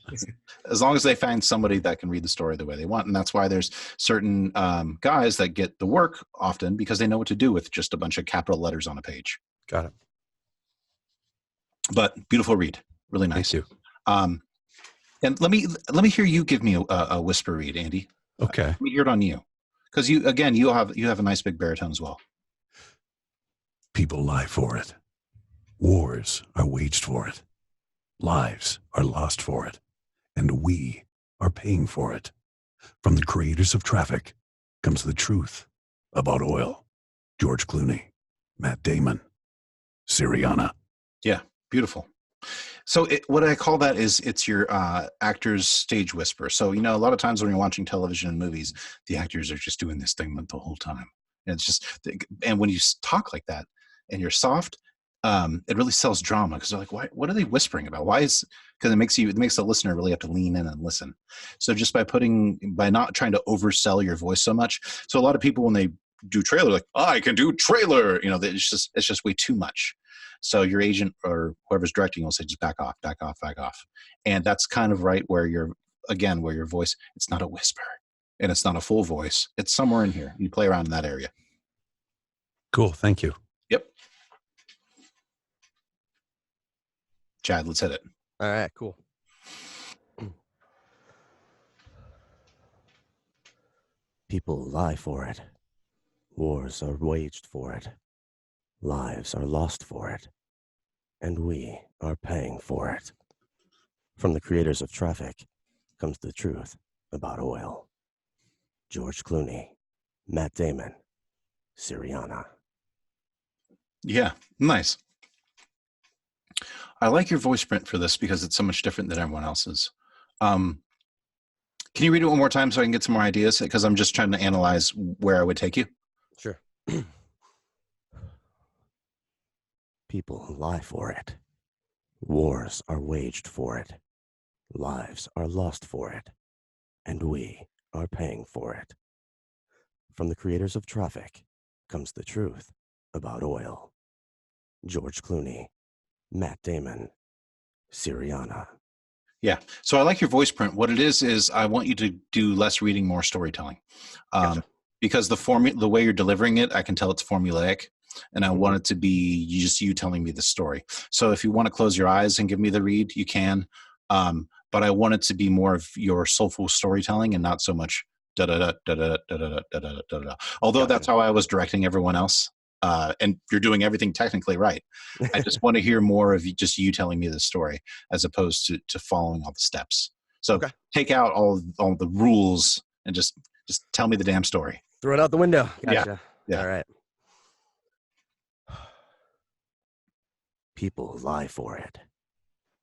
As long as they find somebody that can read the story the way they want. And that's why there's certain guys that get the work often because they know what to do with just a bunch of capital letters on a page. Got it. But beautiful read. Really nice. Thank you. And let me hear you give me a whisper read, Andy. Okay. Let me hear it on you. Because you have a nice big baritone as well. People lie for it. Wars are waged for it. Lives are lost for it. And we are paying for it. From the creators of Traffic comes the truth about oil. George Clooney, Matt Damon, Syriana. Yeah, beautiful. So what I call that is it's your actor's stage whisper. So, a lot of times when you're watching television and movies, the actors are just doing this thing the whole time. And it's just, and when you talk like that and you're soft, it really sells drama because they're like, what are they whispering about? Because it makes the listener really have to lean in and listen. So just by not trying to oversell your voice so much. So a lot of people, when they do trailer, like, I can do trailer, it's just way too much. So your agent or whoever's directing will say, just back off. And that's kind of right where your voice, it's not a whisper and it's not a full voice. It's somewhere in here. You play around in that area. Cool. Thank you. Yep. Chad, let's hit it. All right, cool. People lie for it. Wars are waged for it. Lives are lost for it. And we are paying for it. From the creators of Traffic comes the truth about oil. George Clooney, Matt Damon, Syriana. Yeah, nice. I like your voice print for this because it's so much different than everyone else's. Can you read it one more time so I can get some more ideas? Because I'm just trying to analyze where I would take you. Sure. People lie for it. Wars are waged for it. Lives are lost for it. And we are paying for it. From the creators of Traffic comes the truth about oil. George Clooney, Matt Damon, Syriana. Yeah. So I like your voice print. What it is I want you to do less reading, more storytelling. Gotcha. Because the way you're delivering it, I can tell it's formulaic. And I want it to be just you telling me the story. So if you want to close your eyes and give me the read, you can. But I want it to be more of your soulful storytelling and not so much da da da da da da da da da da da. Although that's how I was directing everyone else. And you're doing everything technically right. I just want to hear more of just you telling me the story as opposed to following all the steps. So take out all the rules and just tell me the damn story. Throw it out the window. Gotcha. Yeah. All right. People lie for it.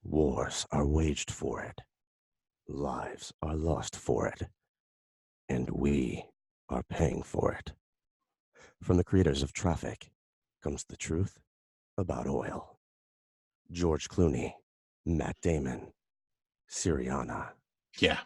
Wars are waged for it. Lives are lost for it. And we are paying for it. From the creators of Traffic comes the truth about oil. George Clooney, Matt Damon, Syriana. Yeah,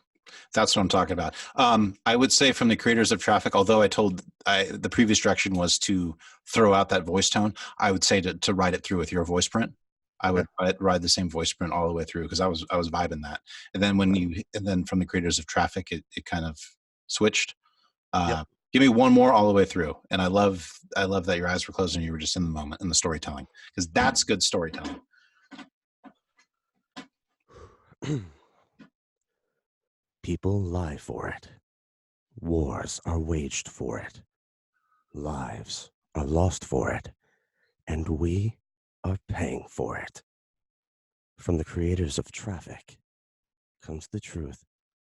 that's what I'm talking about. I would say from the creators of Traffic, although the previous direction was to throw out that voice tone, I would say to ride it through with your voice print. I would ride the same voice print all the way through because I was vibing that. And then from the creators of Traffic, it kind of switched. Give me one more all the way through. And I love that your eyes were closed and you were just in the moment in the storytelling because that's good storytelling. People lie for it. Wars are waged for it. Lives are lost for it. And we are paying for it. From the creators of Traffic comes the truth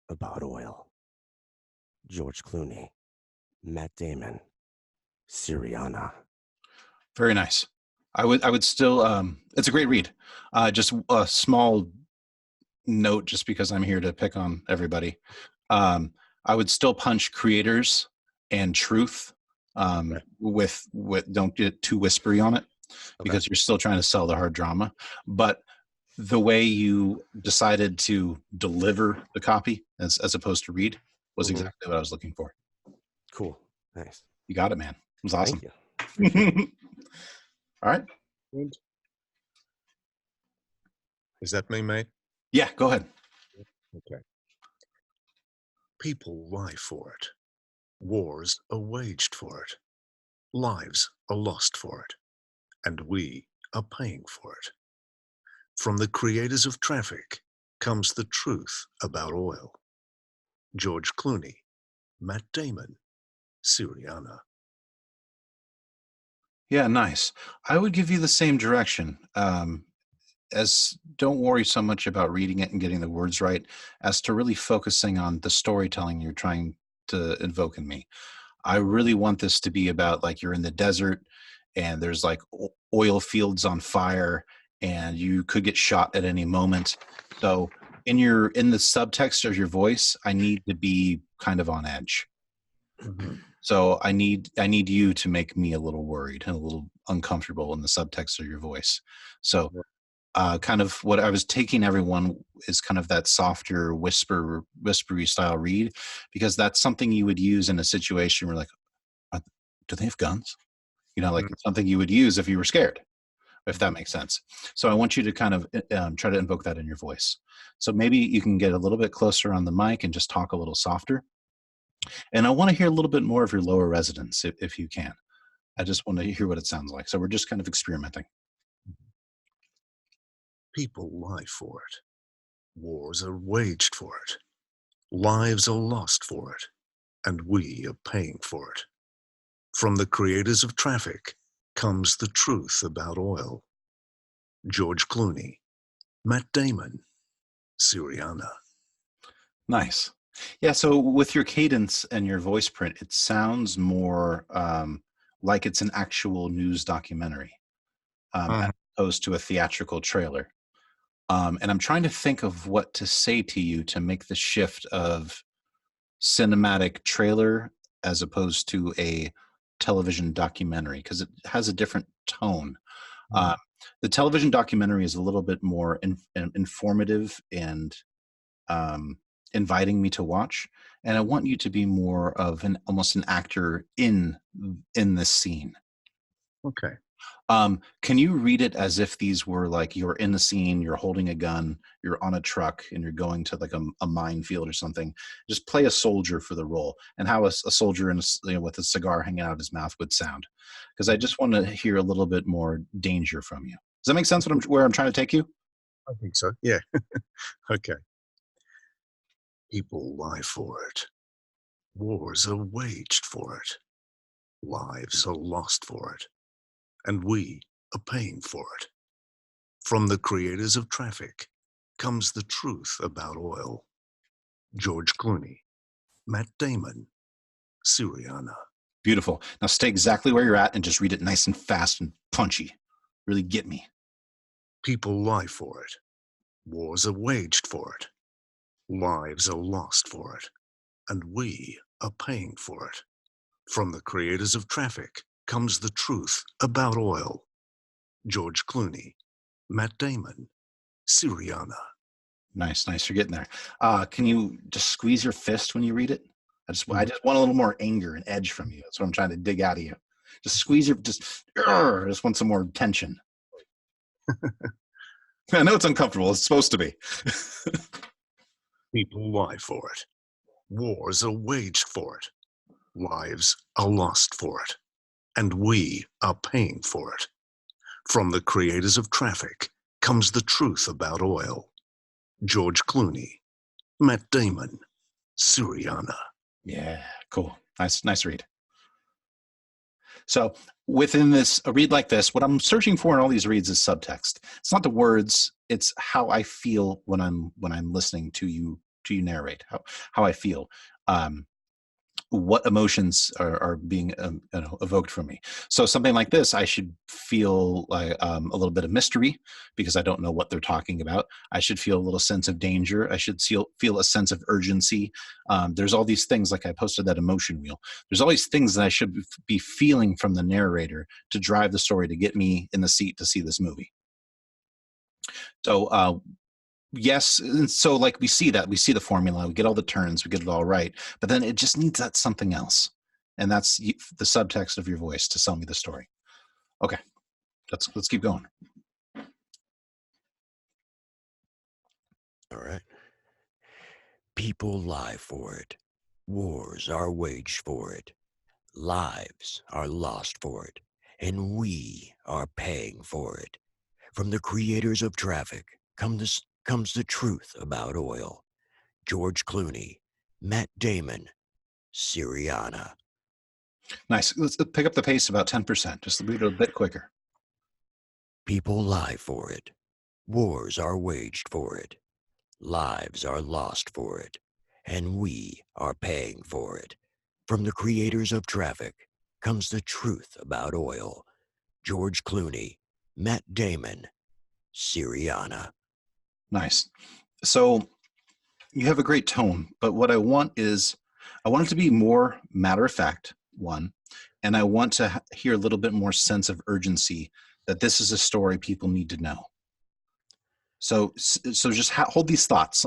about oil. George Clooney, Matt Damon, Syriana. Very nice. I would still it's a great read. Just a small note just because I'm here to pick on everybody. I would still punch creators and truth with don't get too whispery on it because you're still trying to sell the hard drama. But the way you decided to deliver the copy as opposed to read was exactly what I was looking for. Cool. Nice. You got it, man. It was awesome. Thank you. All right. Is that me, mate? Yeah, go ahead. Okay. People lie for it. Wars are waged for it. Lives are lost for it. And we are paying for it. From the creators of traffic comes the truth about oil. George Clooney, Matt Damon, Syriana. Yeah, nice. I would give you the same direction. As don't worry so much about reading it and getting the words right as to really focusing on the storytelling you're trying to invoke in me. I really want this to be about like you're in the desert and there's like oil fields on fire and you could get shot at any moment. So in the subtext of your voice, I need to be kind of on edge. Mhm. So I need you to make me a little worried and a little uncomfortable in the subtext of your voice. So kind of what I was taking everyone is kind of that softer whispery style read, because that's something you would use in a situation where like, do they have guns? You know, like it's something you would use if you were scared, if that makes sense. So I want you to kind of try to invoke that in your voice. So maybe you can get a little bit closer on the mic and just talk a little softer. And I want to hear a little bit more of your lower resonance if you can. I just want to hear what it sounds like. So we're just kind of experimenting. People lie for it. Wars are waged for it. Lives are lost for it. And we are paying for it. From the creators of traffic comes the truth about oil. George Clooney, Matt Damon, Syriana. Nice. Yeah, so with your cadence and your voice print, it sounds more like it's an actual news documentary as opposed to a theatrical trailer. And I'm trying to think of what to say to you to make the shift of cinematic trailer as opposed to a television documentary, because it has a different tone. Uh, the television documentary is a little bit more informative and inviting me to watch, and I want you to be more of an almost an actor in this scene. Okay. Can you read it as if these were like you're in the scene, you're holding a gun, you're on a truck, and you're going to like a minefield or something? Just play a soldier for the role, and how a soldier with a cigar hanging out of his mouth would sound. Because I just want to hear a little bit more danger from you. Does that make sense? Where I'm trying to take you? I think so. Yeah. Okay. People lie for it. Wars are waged for it. Lives are lost for it. And we are paying for it. From the creators of traffic comes the truth about oil. George Clooney, Matt Damon, Syriana. Beautiful. Now stay exactly where you're at and just read it nice and fast and punchy. Really get me. People lie for it. Wars are waged for it. Lives are lost for it. And we are paying for it. From the creators of traffic comes the truth about oil. George Clooney, Matt Damon, Syriana. Nice. You're getting there. Can you just squeeze your fist when you read it? I just want a little more anger and edge from you. That's what I'm trying to dig out of you. Just squeeze your I just want some more tension. I know it's uncomfortable. It's supposed to be. People lie for it. Wars are waged for it. Lives are lost for it. And we are paying for it. From the creators of traffic comes the truth about oil. George Clooney, Matt Damon, Syriana. Yeah, cool. Nice read. So within a read like this, what I'm searching for in all these reads is subtext. It's not the words, it's how I feel when I'm listening to you narrate, how I feel. What emotions are being evoked from me. So something like this, I should feel like a little bit of mystery because I don't know what they're talking about. I should feel a little sense of danger. I should feel a sense of urgency. There's all these things, like I posted that emotion wheel. There's all these things that I should be feeling from the narrator to drive the story, to get me in the seat to see this movie. So yes, and so like we see the formula, we get all the turns, we get it all right, but then it just needs that something else, and that's the subtext of your voice to sell me the story. Okay, let's keep going. All right. People lie for it. Wars are waged for it. Lives are lost for it. And we are paying for it. From the creators of traffic comes the truth about oil. George Clooney, Matt Damon, Syriana. Nice. Let's pick up the pace about 10%. Just read it a bit quicker. People lie for it. Wars are waged for it. Lives are lost for it. And we are paying for it. From the creators of traffic comes the truth about oil. George Clooney, Matt Damon, Syriana. Nice. So you have a great tone, but what I want is I want it to be more matter of fact, one, and I want to hear a little bit more sense of urgency that this is a story people need to know. So just hold these thoughts.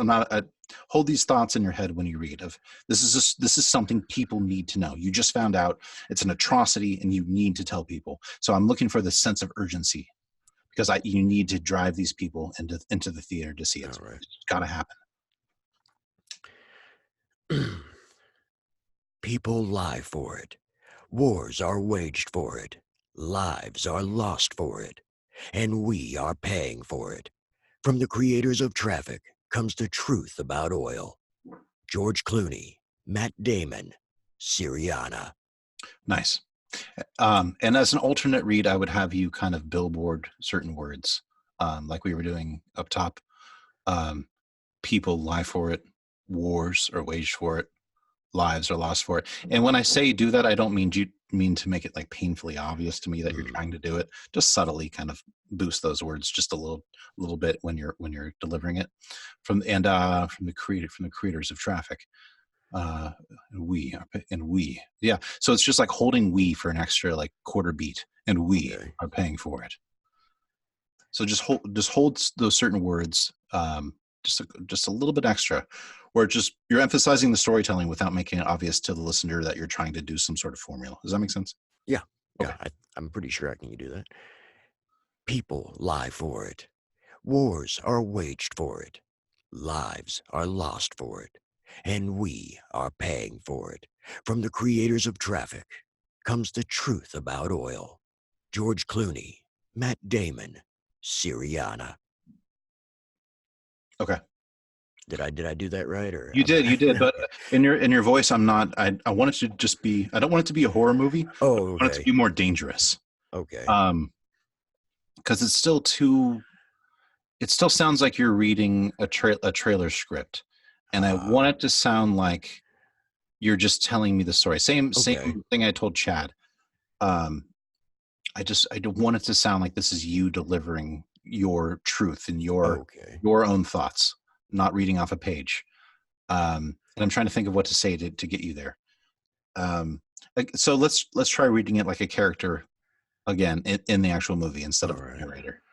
Hold these thoughts in your head when you read. Of this is something people need to know. You just found out it's an atrocity, and you need to tell people. So I'm looking for the sense of urgency because you need to drive these people into the theater to see it. All right. It's got to happen. People lie for it. Wars are waged for it. Lives are lost for it. And we are paying for it. From the creators of traffic comes the truth about oil. George Clooney, Matt Damon, Syriana. Nice. And as an alternate read, I would have you kind of billboard certain words, like we were doing up top. People lie for it. Wars are waged for it. Lives are lost for it. And when I say do that, I don't mean to make it like painfully obvious to me that you're trying to do it. Just subtly kind of boost those words just a little bit when you're delivering it from the creators of traffic. Yeah. So it's just like holding we for an extra like quarter beat, and we are paying for it. So just hold those certain words just a little bit extra, where you're emphasizing the storytelling without making it obvious to the listener that you're trying to do some sort of formula. Does that make sense? Yeah. Okay. Yeah, I'm pretty sure I can do that. People lie for it. Wars are waged for it. Lives are lost for it. And we are paying for it. From the creators of traffic comes the truth about oil. George Clooney, Matt Damon, Syriana. Okay. Did I do that right? Or you did, but in your voice, I'm not. I want it to just be. I don't want it to be a horror movie. Oh, I want it to be more dangerous. Okay. Because it's still too. It still sounds like you're reading a trailer script, and I want it to sound like you're just telling me the story. Same thing I told Chad. I don't want it to sound like this is you delivering your truth and your own thoughts, not reading off a page. And I'm trying to think of what to say to get you there. So let's try reading it like a character again in the actual movie instead of a narrator.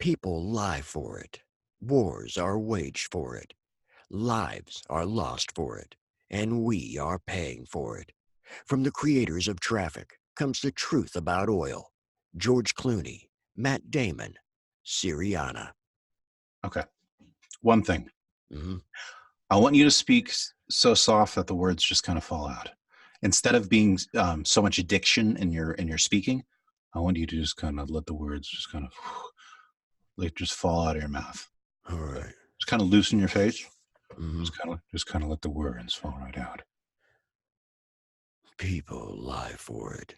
People lie for it. Wars are waged for it. Lives are lost for it. And we are paying for it. From the creators of traffic comes the truth about oil. George Clooney, Matt Damon, Syriana. Okay. One thing. I want you to speak so soft that the words just kind of fall out. Instead of being so much diction in your speaking, I want you to just kind of let the words just kind of like just fall out of your mouth. All right. Just kind of loosen your face. Just kind of let the words fall right out. People lie for it.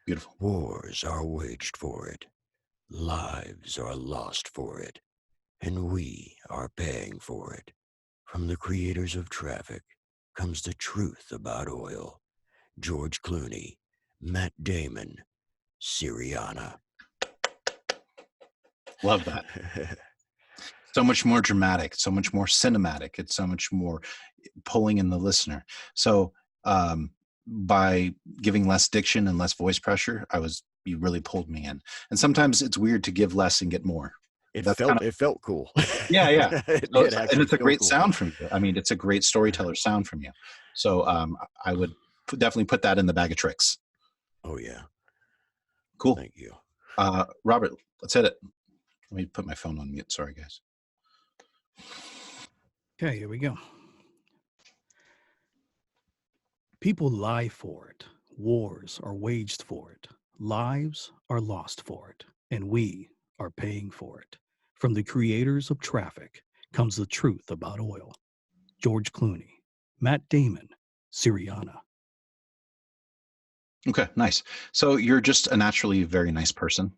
Beautiful. Wars are waged for it. Lives are lost for it. And we are paying for it. From the creators of traffic comes the truth about oil. George Clooney, Matt Damon, Syriana. Love that. So much more dramatic, so much more cinematic. It's so much more pulling in the listener. So by giving less diction and less voice pressure, you really pulled me in. And sometimes it's weird to give less and get more. It felt cool. Yeah. And it's a great sound from you. I mean, it's a great storyteller sound from you. So I would definitely put that in the bag of tricks. Oh, yeah. Cool. Thank you. Robert, let's hit it. Let me put my phone on mute. Sorry, guys. Okay, here we go. People lie for it. Wars are waged for it. Lives are lost for it. And we are paying for it. From the creators of traffic comes the truth about oil. George Clooney, Matt Damon, Syriana. Okay, nice. So you're just a naturally very nice person.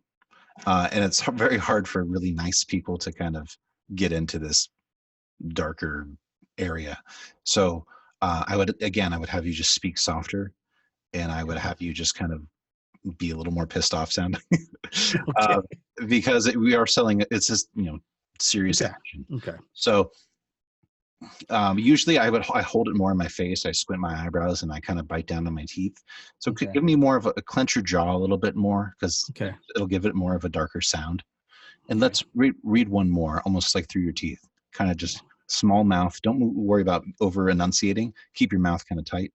And it's very hard for really nice people to kind of get into this darker area. So I would have you just speak softer, and I would have you just kind of be a little more pissed off sounding. Okay. Because we are selling, it's just, serious Okay. action. Okay. So usually I hold it more in my face. I squint my eyebrows and I kind of bite down on my teeth. So Okay. give me more of a clench your jaw a little bit more, because Okay. it'll give it more of a darker sound. And Okay. let's read one more, almost like through your teeth, kind of just small mouth. Don't worry about over enunciating. Keep your mouth kind of tight.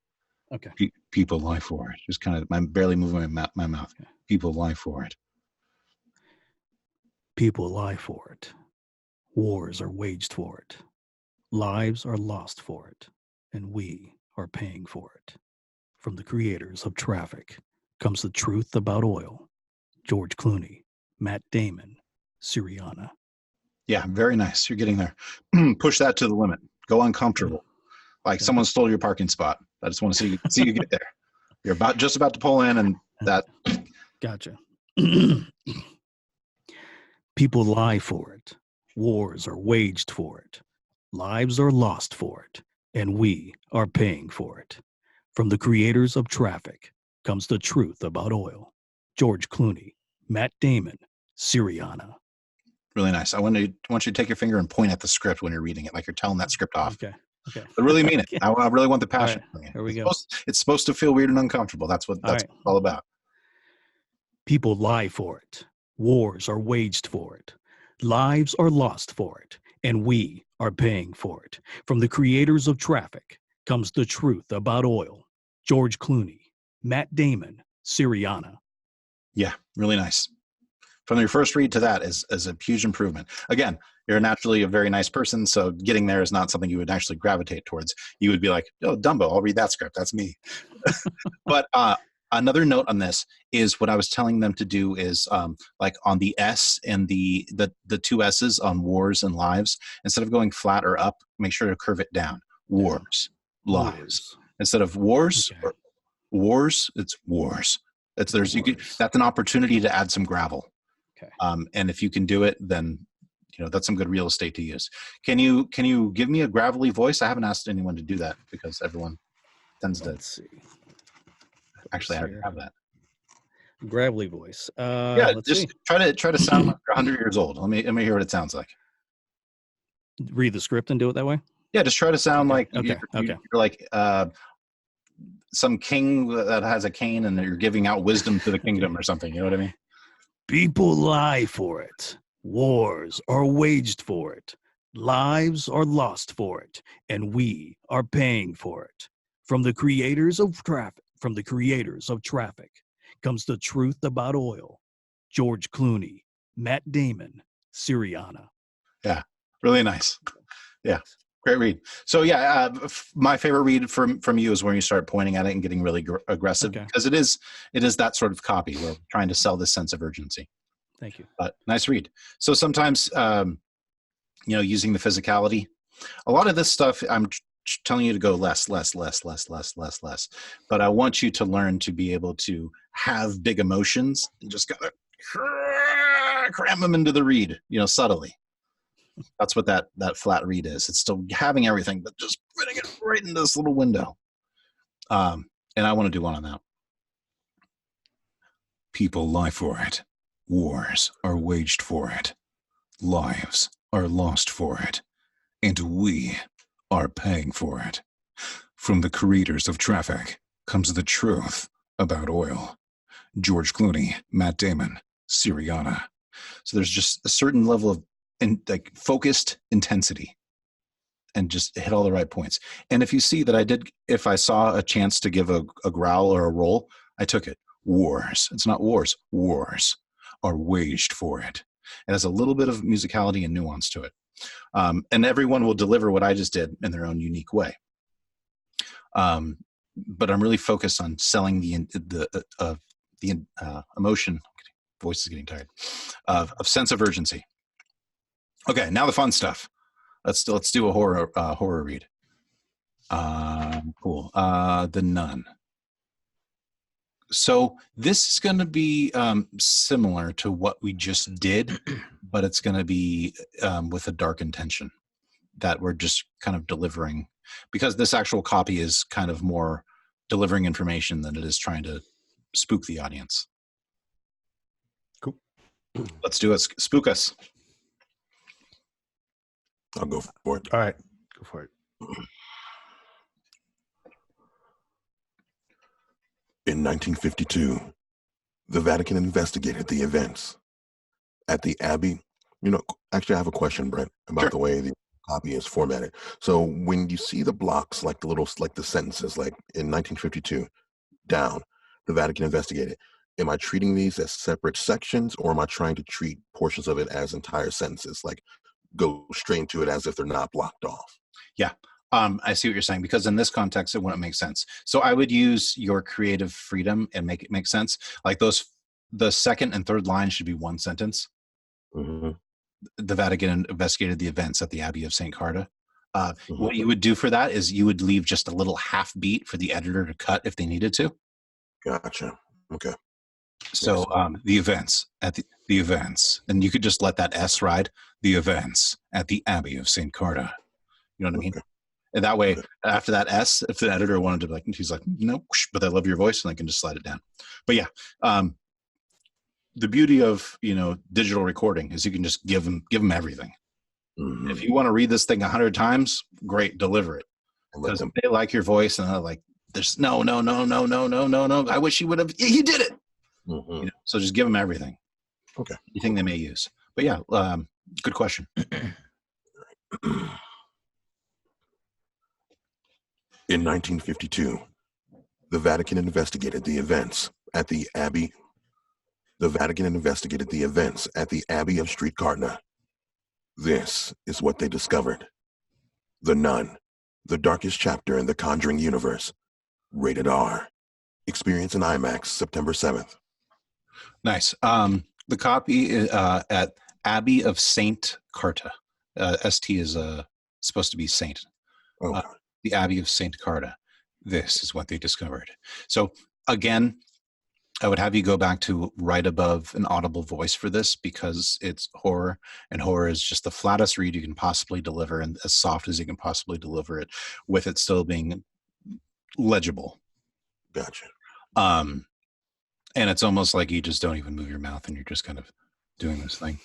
Okay. People lie for it. Just kind of, I'm barely moving my mouth. Okay. People lie for it. People lie for it. Wars are waged for it. Lives are lost for it. And we are paying for it. From the creators of Traffic comes the truth about oil. George Clooney, Matt Damon, Syriana. Yeah, very nice. You're getting there. Push that to the limit. Go uncomfortable. Like someone stole your parking spot. I just want to see you get there. You're just about to pull in, and that. Gotcha. People lie for it. Wars are waged for it. Lives are lost for it. And we are paying for it. From the creators of Traffic comes the truth about oil. George Clooney, Matt Damon, Syriana. Really nice. I want you to take your finger and point at the script when you're reading it, like you're telling that script off. Okay. But really mean it. Okay. I really want the passion. All right, from you. here we go. It's supposed to feel weird and uncomfortable. That's what it's all about. People lie for it. Wars are waged for it. Lives are lost for it. And we are paying for it. From the creators of Traffic comes the truth about oil. George Clooney, Matt Damon, Syriana. Yeah, really nice. From your first read to that is a huge improvement. Again, you're naturally a very nice person, so getting there is not something you would actually gravitate towards. You would be like, oh, Dumbo, I'll read that script. That's me. But another note on this is what I was telling them to do is like on the S and the two S's on wars and lives, instead of going flat or up, make sure to curve it down. Wars, lives. Instead of wars, Okay. or wars, it's wars. That's an opportunity to add some gravel. Okay. And if you can do it, then that's some good real estate to use. Can you give me a gravelly voice? I haven't asked anyone to do that because everyone tends to. Let's see. Actually, I already have that. Gravelly voice. Yeah, let's just see. try to sound like you're 100 years old. Let me hear what it sounds like. Read the script and do it that way? Yeah, just try to sound like Okay. you're like some king that has a cane and you're giving out wisdom to the kingdom or something. You know what I mean? People lie for it. Wars are waged for it. Lives are lost for it. And we are paying for it. From the creators of Traffic comes the truth about oil. George Clooney, Matt Damon, Syriana. Yeah, really nice. Yeah, great read. So yeah, my favorite read from you is when you start pointing at it and getting really aggressive, because it is that sort of copy. We're trying to sell this sense of urgency. Thank you. Nice read. So sometimes, using the physicality, a lot of this stuff I'm telling you to go less. But I want you to learn to be able to have big emotions and just gotta cram them into the read, subtly. That's what that flat read is. It's still having everything, but just putting it right in this little window. And I want to do one on that. People lie for it. Wars are waged for it. Lives are lost for it. And we are paying for it. From the creators of Traffic comes the truth about oil. George Clooney, Matt Damon, Syriana. So there's just a certain level of focused intensity and just hit all the right points. And if you see that if I saw a chance to give a growl or a roll, I took it. Wars. It's not wars. Wars are waged for it. It has a little bit of musicality and nuance to it. And everyone will deliver what I just did in their own unique way. but I'm really focused on selling the emotion. Voice is getting tired of sense of urgency. Okay, now the fun stuff. Let's do a horror read. Cool. The Nun. So this is going to be similar to what we just did, but it's going to be with a dark intention that we're just kind of delivering, because this actual copy is kind of more delivering information than it is trying to spook the audience. Cool. Let's do it. Spook us. I'll go for it. All right, go for it. In 1952, the Vatican investigated the events at the Abbey. Actually, I have a question, Brent, about Sure. the way the copy is formatted. So when you see the blocks, like the sentences, like in 1952, down, the Vatican investigated, am I treating these as separate sections, or am I trying to treat portions of it as entire sentences, like go straight into it as if they're not blocked off? Yeah. I see what you're saying, because in this context, it wouldn't make sense. So I would use your creative freedom and make it make sense. Like the second and third line should be one sentence. Mm-hmm. The Vatican investigated the events at the Abbey of St. Carta. Mm-hmm. What you would do for that is you would leave just a little half beat for the editor to cut if they needed to. Gotcha. Okay. So the events at the events, and you could just let that S ride. The events at the Abbey of St. Carta. You know what I mean? Okay. And that way, after that S, if the editor wanted to, like, he's like, no, but I love your voice, and I can just slide it down. But yeah, the beauty of digital recording is you can just give them everything. Mm-hmm. If you want to read this thing 100 times, great, deliver it. Because if they like your voice and they're like, there's no. I wish he would have. He did it. Mm-hmm. So just give them everything. Okay. Anything they may use. But yeah, good question. In 1952, the Vatican investigated the events at the Abbey. The Vatican investigated the events at the Abbey of St. Carta. This is what they discovered. The Nun, the darkest chapter in the Conjuring universe. Rated R. Experience in IMAX September 7th. Nice. The copy at Abbey of St. Carta. ST is supposed to be saint. Oh, The Abbey of St. Carta. This is what they discovered. So again, I would have you go back to right above an audible voice for this, because it's horror, and horror is just the flattest read you can possibly deliver, and as soft as you can possibly deliver it, with it still being legible. gotcha. And it's almost like you just don't even move your mouth, and you're just kind of doing this thing.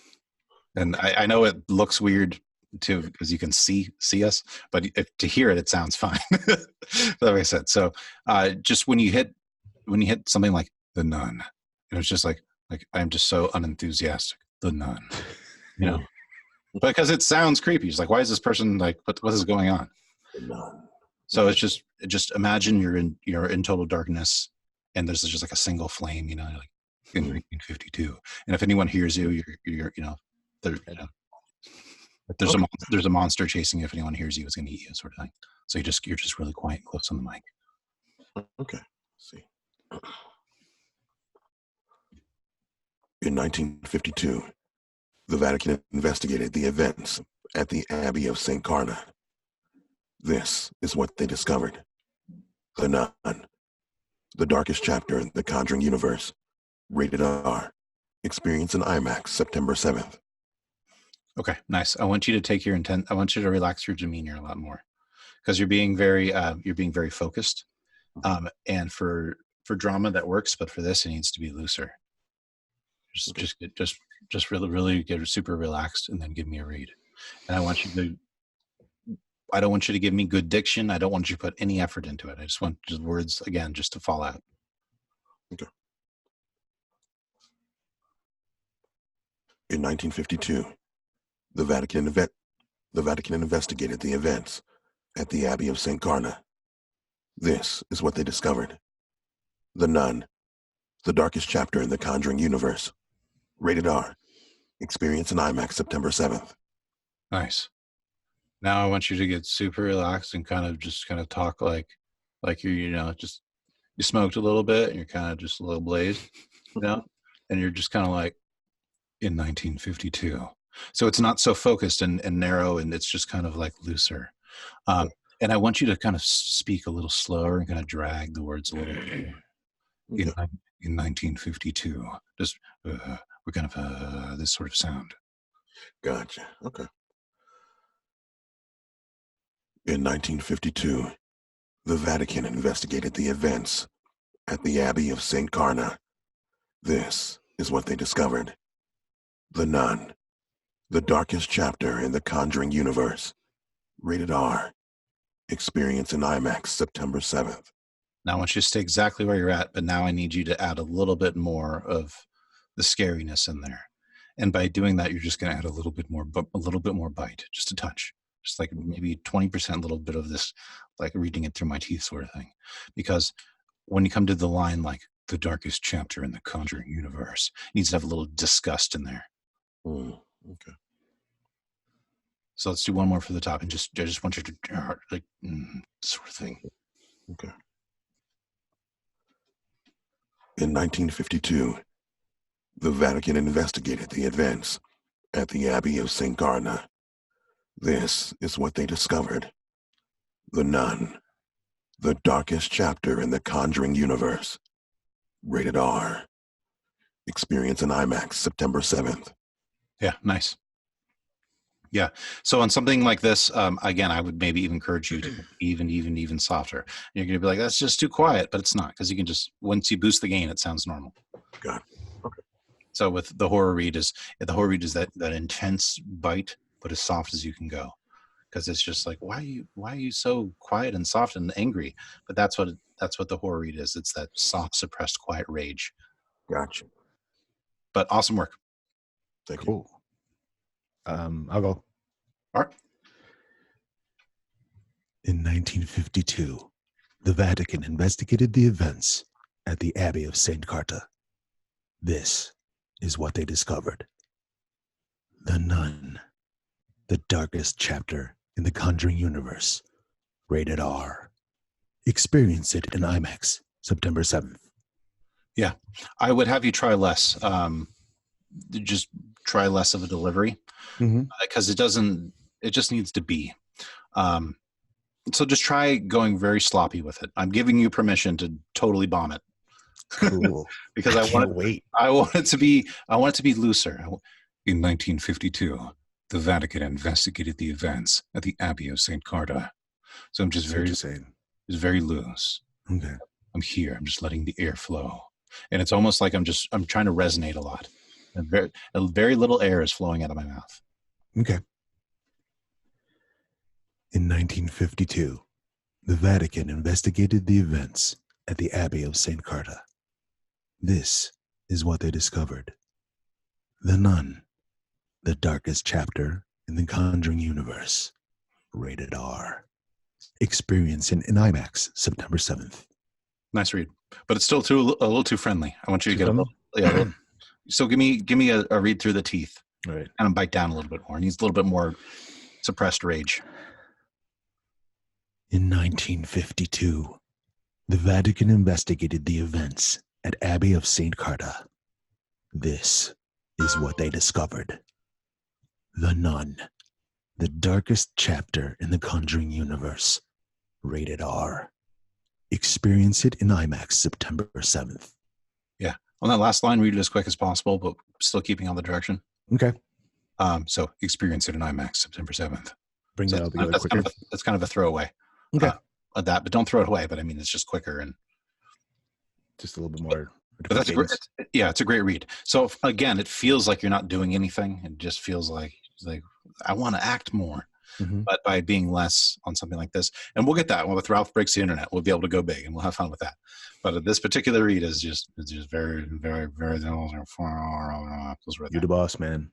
And I know it looks weird too, because you can see us, but to hear it, it sounds fine. That makes sense. So just when you hit something like The Nun, and it's just like I'm just so unenthusiastic. The Nun, because it sounds creepy. It's like, why is this person like? What is going on? The Nun. So it's just imagine you're in total darkness, and there's just like a single flame, like in 1952. And if anyone hears you, you're there's a monster chasing you. If anyone hears you, it's going to eat you, sort of thing. So you're just really quiet, close on the mic. Okay. Let's see. In 1952, the Vatican investigated the events at the Abbey of St. Carta. This is what they discovered. The Nun, the darkest chapter in the Conjuring universe. Rated R. Experience in IMAX September 7th. Okay, nice. I want you to take your intent. I want you to relax your demeanor a lot more, because you're being very focused. And for drama that works, but for this it needs to be looser. Just really get super relaxed, and then give me a read. And I don't want you to give me good diction. I don't want you to put any effort into it. I just want just words again just to fall out. Okay. In 1952, the Vatican investigated the events at the Abbey of St. Carta. This is what they discovered. The Nun, the darkest chapter in the Conjuring universe. Rated R. Experience in IMAX September 7th. Nice. Now I want you to get super relaxed and kind of talk like like just you smoked a little bit and you're kind of just a little blazed, and you're just kind of like in 1952. So it's not so focused and narrow, and it's just kind of like looser. And I want you to kind of speak a little slower and kind of drag the words a little bit. In 1952, just we're kind of this sort of sound. Gotcha. Okay. In 1952, the Vatican investigated the events at the Abbey of St. Carna. This is what they discovered. The Nun, the darkest chapter in the Conjuring universe. Rated R. Experience in IMAX September 7th. Now I want you to stay exactly where you're at, but now I need you to add a little bit more of the scariness in there. And by doing that, you're just going to add a little bit more bite, just a touch, just like maybe 20%, little bit of this, like reading it through my teeth sort of thing. Because when you come to the line like the darkest chapter in the Conjuring universe, it needs to have a little disgust in there. Okay. So let's do one more for the top, and I just want you to like sort of thing. Okay. In 1952, the Vatican investigated the events at the Abbey of St. Carna. This is what they discovered. The Nun, the darkest chapter in the Conjuring universe. Rated R. Experience in IMAX September 7th. Yeah, nice. Yeah. So on something like this, again, I would maybe even encourage you to even softer. And you're going to be like, that's just too quiet, but it's not, because you can just, once you boost the gain, it sounds normal. Got it. Okay. So with the horror read is that intense bite, but as soft as you can go, because it's just like, why are you so quiet and soft and angry? But that's what the horror read is. It's that soft, suppressed, quiet rage. Gotcha. But awesome work. Thank you. Cool. I'll go. All right. In 1952, the Vatican investigated the events at the Abbey of St. Carta. This is what they discovered. The Nun, the darkest chapter in the Conjuring universe. Rated R. Experience it in IMAX September 7th. Yeah, I would have you try less. Just try less of a delivery, because it just needs to be. So just try going very sloppy with it. I'm giving you permission to totally bomb it. Cool. Because I want it to be looser. In 1952, the Vatican investigated the events at the Abbey of St. Carta. So I'm just very loose. Okay. I'm here. I'm just letting the air flow. And it's almost like I'm trying to resonate a lot. And very little air is flowing out of my mouth. Okay. In 1952, the Vatican investigated the events at the Abbey of St. Carta. This is what they discovered. The Nun, the darkest chapter in the Conjuring universe. Rated R. Experience in IMAX September 7th. Nice read. But it's still a little too friendly. I want you to get a little. So give me a read through the teeth. All right. And bite down a little bit more. It needs a little bit more suppressed rage. In 1952, the Vatican investigated the events at Abbey of St. Carta. This is what they discovered. The Nun, the darkest chapter in the Conjuring universe. Rated R. Experience it in IMAX September 7th. Yeah. On that last line, read it as quick as possible, but still keeping on the direction. Okay. So experience it in IMAX September 7th. Bring that all together quicker. That's kind of a throwaway. Okay. But don't throw it away. But I mean, it's just quicker and just a little bit more. But that's it's a great read. So again, it feels like you're not doing anything. It just feels like I want to act more. But by being less on something like this, and we'll get that one with Ralph Breaks the Internet, we'll be able to go big and we'll have fun with that. But this particular read is just very, very, very. You're the boss, man.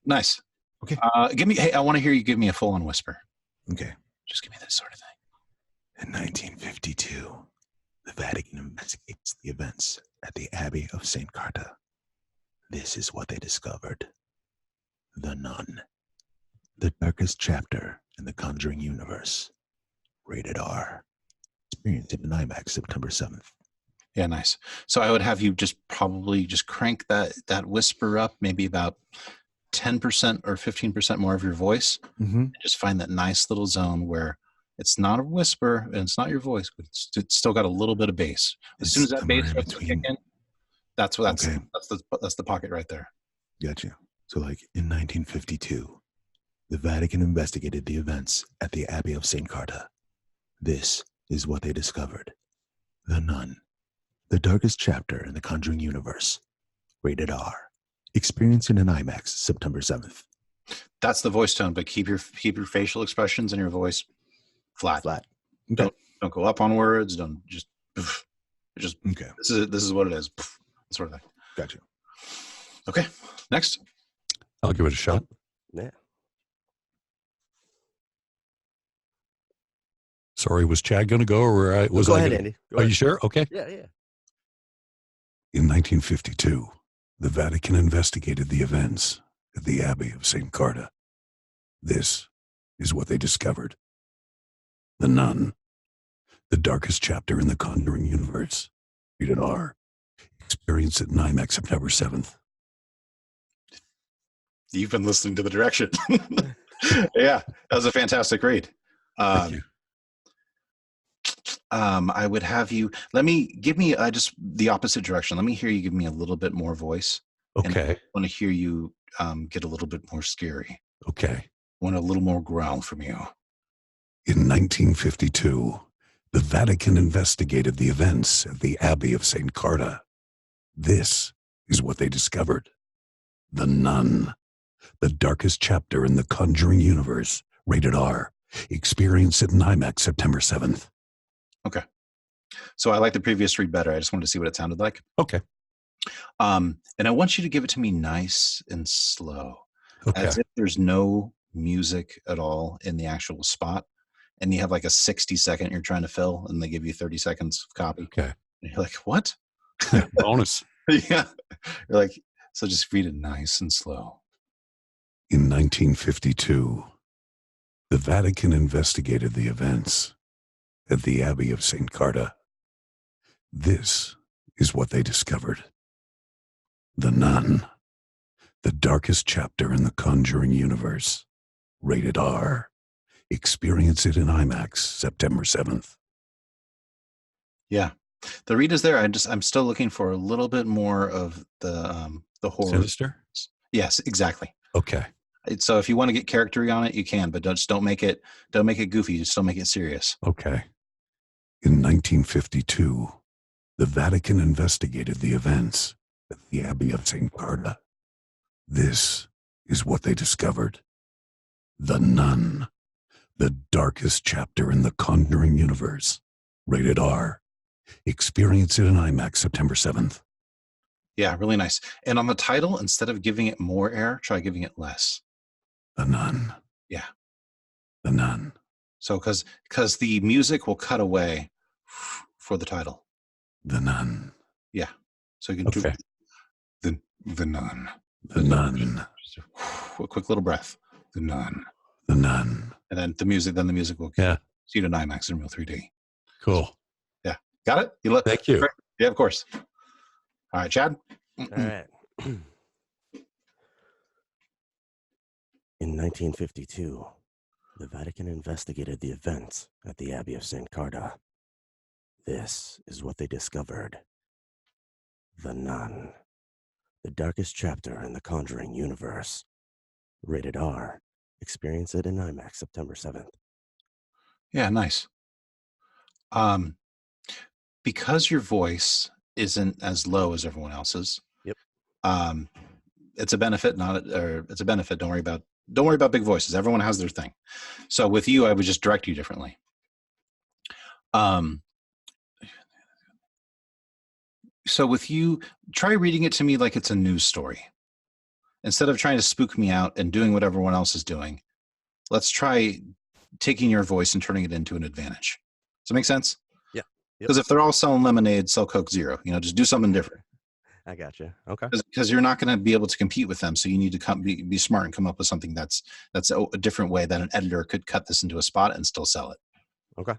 Nice. Okay. Hey, I want to hear you give me a full-on whisper. Okay. Just give me this sort of thing. In 1952, the Vatican investigates the events at the Abbey of St. Carta. This is what they discovered. The Nun, the darkest chapter in the Conjuring universe. Rated R. Experience it in IMAX September 7th. Yeah, nice. So I would have you probably crank that whisper up, maybe about 10% or 15% more of your voice. Mm-hmm. Just find that nice little zone where it's not a whisper and it's not your voice, but it's still got a little bit of bass. As soon as that bass starts to kick in, that's the pocket right there. Gotcha. So like in 1952, the Vatican investigated the events at the Abbey of St. Carta. This is what they discovered. The Nun. The darkest chapter in the Conjuring universe. Rated R. Experience it in IMAX September 7th. That's the voice tone, but keep your facial expressions and your voice flat. Flat. Okay. Don't go up on words. Don't just okay. This is what it is. Sort of thing. Gotcha. Okay. Next. I'll give it a shot. Yeah. Sorry, was Chad going to go, or was Go I ahead, gonna... Andy. Go Are ahead. you sure? Okay. Yeah. In 1952, the Vatican investigated the events at the Abbey of St. Carta. This is what they discovered. The Nun. The darkest chapter in the Conjuring universe. Rated R. Experience it in IMAX September 7th. You've been listening to the direction. Yeah, that was a fantastic read. Thank you. I would have you give me just the opposite direction. Let me hear you give me a little bit more voice. Okay. And I want to hear you get a little bit more scary. Okay. I want a little more growl from you. In 1952, the Vatican investigated the events at the Abbey of St. Carta. This is what they discovered. The Nun. The darkest chapter in the Conjuring universe. Rated R. Experience it in IMAX September 7th. Okay. So I like the previous read better. I just wanted to see what it sounded like. Okay. And I want you to give it to me nice and slow. Okay. As if there's no music at all in the actual spot. And you have like a 60-second you're trying to fill, and they give you 30 seconds of copy. Okay. And you're like, what? Bonus. Yeah. You're like, so just read it nice and slow. In 1952, the Vatican investigated the events at the Abbey of St. Carta. This is what they discovered. The Nun. The darkest chapter in the Conjuring universe. Rated R. Experience it in IMAX September 7th. Yeah. The read is there. I'm still looking for a little bit more of the horror. Sinister? Yes, exactly. Okay. So if you want to get charactery on it, you can, but don't make it goofy. Just don't make it serious. Okay. In 1952, the Vatican investigated the events at the Abbey of St. Carta. This is what they discovered. The Nun. The darkest chapter in the Conjuring universe. Rated R. Experience it in IMAX September 7th. Yeah, really nice. And on the title, instead of giving it more air, try giving it less. The Nun. Yeah. The Nun. So because the music will cut away for the title. The Nun. Yeah. So you can do Okay. the Nun. The Nun. Just a quick little breath. The Nun. The Nun. And then the music will Yeah. see it in IMAX in real 3D. Cool. Yeah. Got it? You look. Thank you. Yeah, of course. All right, Chad. All right. In 1952, the Vatican investigated the events at the Abbey of St. Carta. This is what they discovered. The Nun. The darkest chapter in the Conjuring universe. Rated R. Experience it in IMAX September 7th. Yeah, nice. Because your voice isn't as low as everyone else's. Yep. It's a benefit, it's a benefit. Don't worry about big voices. Everyone has their thing. So with you, I would just direct you differently. So with you, try reading it to me like it's a news story. Instead of trying to spook me out and doing what everyone else is doing, let's try taking your voice and turning it into an advantage. Does that make sense? Yeah. Because if they're all selling lemonade, sell Coke Zero. Just do something different. I got you. Okay. Because you're not going to be able to compete with them. So you need to be smart and come up with something that's a different way that an editor could cut this into a spot and still sell it. Okay.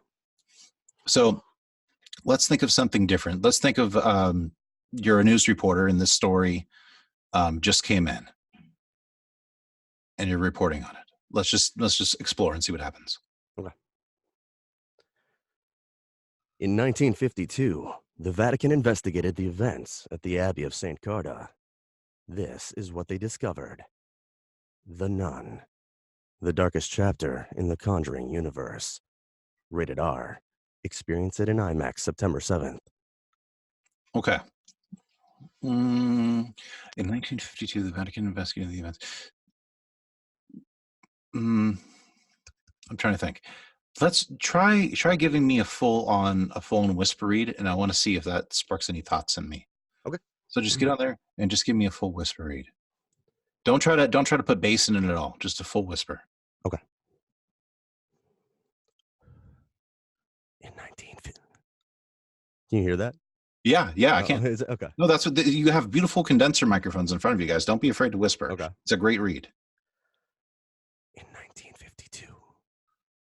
So let's think of something different. Let's think of you're a news reporter and this story just came in and you're reporting on it. Let's just explore and see what happens. Okay. In 1952, the Vatican investigated the events at the Abbey of St. Carda. This is what they discovered. The Nun. The darkest chapter in the Conjuring universe. Rated R. Experience it in IMAX September 7th. Okay. In 1952, the Vatican investigated the events. I'm trying to think. Let's try giving me a full on whisper read, and I want to see if that sparks any thoughts in me. Okay. So just get on there and just give me a full whisper read. Don't try to put bass in it at all. Just a full whisper. Okay. In 1950. Can you hear that? Yeah, I can. Is it? Okay. No, that's what you have beautiful condenser microphones in front of you guys. Don't be afraid to whisper. Okay. It's a great read. In 1952,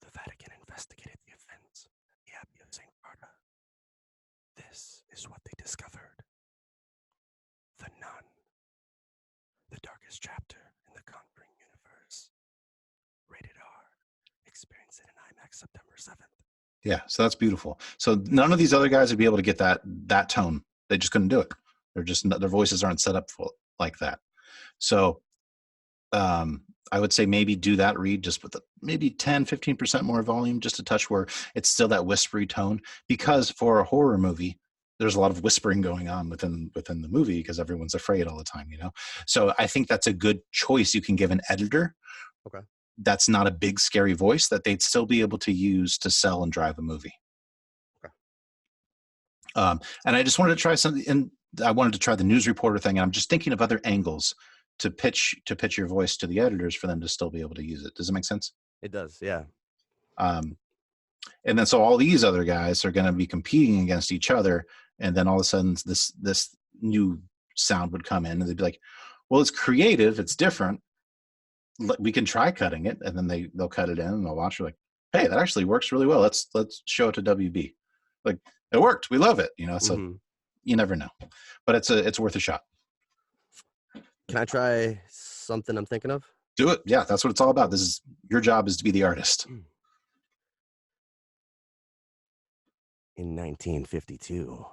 the Vatican investigated the events at the Abbey of St. Carda. This is what they discovered. The Nun. The darkest chapter in the Conjuring universe. Rated R. Experience it in IMAX September 7th. Yeah, so that's beautiful. So none of these other guys would be able to get that tone. They just couldn't do it. Their voices aren't set up for like that. So I would say maybe do that read just with maybe 10-15% more volume, just a touch where it's still that whispery tone, because for a horror movie there's a lot of whispering going on within the movie because everyone's afraid all the time, so I think that's a good choice you can give an editor. Okay. That's not a big scary voice that they'd still be able to use to sell and drive a movie. Okay. And I just wanted to try something, and I wanted to try the news reporter thing. And I'm just thinking of other angles to pitch your voice to the editors for them to still be able to use it. Does it make sense? It does, yeah. And then so all these other guys are going to be competing against each other, and then all of a sudden this new sound would come in, and they'd be like, "Well, it's creative, it's different. We can try cutting it," and then they'll cut it in and they'll watch it like, "Hey, that actually works really well. Let's show it to WB. Like, it worked. We love it." So you never know, but it's worth a shot. Can I try something I'm thinking of? Do it. Yeah, that's what it's all about. Your job is to be the artist. In 1952,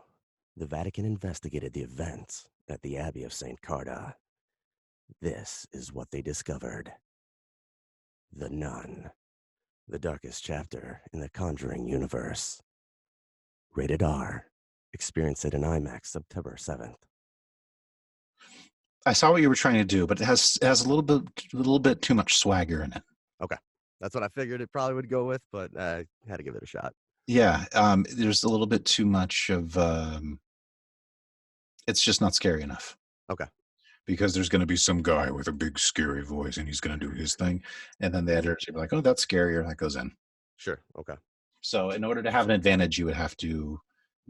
the Vatican investigated the events at the Abbey of St. Carda. This is what they discovered. The Nun. The darkest chapter in the Conjuring universe. Rated R. Experience it in IMAX September 7th. I saw what you were trying to do, but it has a little bit too much swagger in it. Okay. That's what I figured it probably would go with, but I had to give it a shot. Yeah. There's a little bit too much of it's just not scary enough. Okay. Because there's going to be some guy with a big scary voice and he's going to do his thing. And then the editors will be like, "Oh, that's scarier." And that goes in. Sure. Okay. So in order to have an advantage, you would have to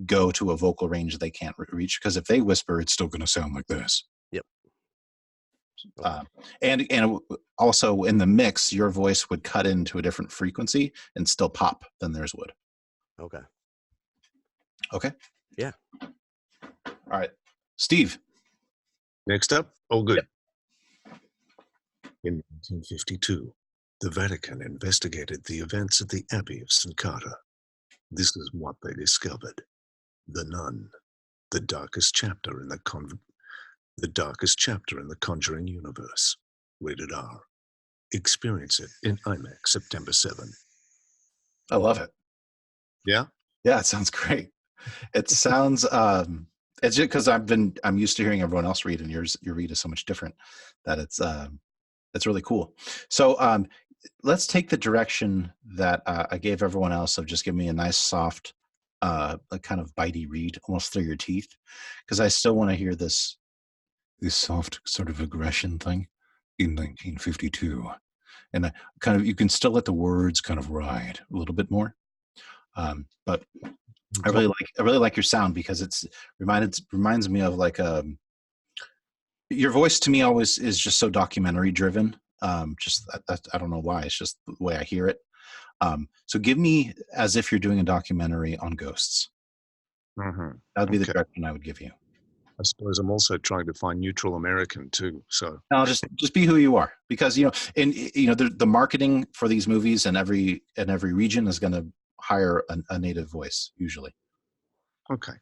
go to a vocal range they can't reach, because if they whisper, it's still going to sound like this. Yep. And also in the mix, your voice would cut into a different frequency and still pop than theirs would. Okay. Okay. Yeah. All right. Steve. Next up, all good. In 1952, the Vatican investigated the events at the Abbey of St. Carda. This is what they discovered. The Nun, the darkest chapter in the Conjuring universe. Rated R. Experience it in IMAX September 7. I love it. Yeah? Yeah, it sounds great. It sounds it's just because I'm used to hearing everyone else read, and your read is so much different that it's really cool. So let's take the direction that I gave everyone else of just giving me a nice soft a kind of bitey read almost through your teeth, because I still want to hear this soft sort of aggression thing in 1952, and kind of you can still let the words kind of ride a little bit more, but I really like your sound, because it's reminds me of like your voice to me always is just so documentary driven. I don't know why, it's just the way I hear it. So give me as if you're doing a documentary on ghosts. Mm-hmm. That would be the Okay. direction I would give you. I suppose I'm also trying to find neutral American too. So No, just be who you are, because the marketing for these movies in every region is going to hire a native voice usually. okay.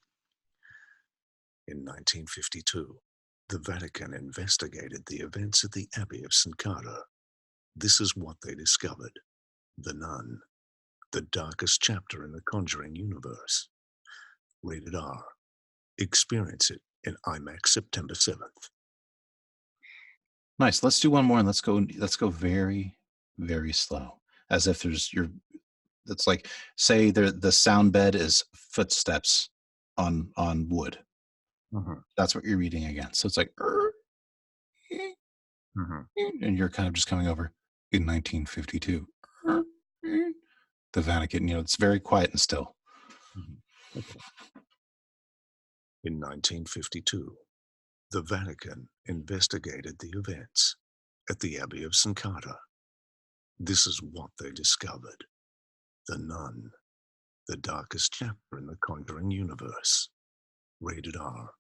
In 1952, the Vatican investigated the events at the Abbey of St. Carter. This is what they discovered: The Nun, the darkest chapter in the Conjuring universe. Rated R. Experience it in IMAX September 7th. Nice. Let's do one more, and let's go very, very slow, as if it's like, say the sound bed is footsteps on wood. Mm-hmm. That's what you're reading again. So it's like, and you're kind of just coming over in 1952. The Vatican, it's very quiet and still. Okay. In 1952, the Vatican investigated the events at the Abbey of St. Carter. This is what they discovered: The Nun, the darkest chapter in the Conjuring universe. Rated R.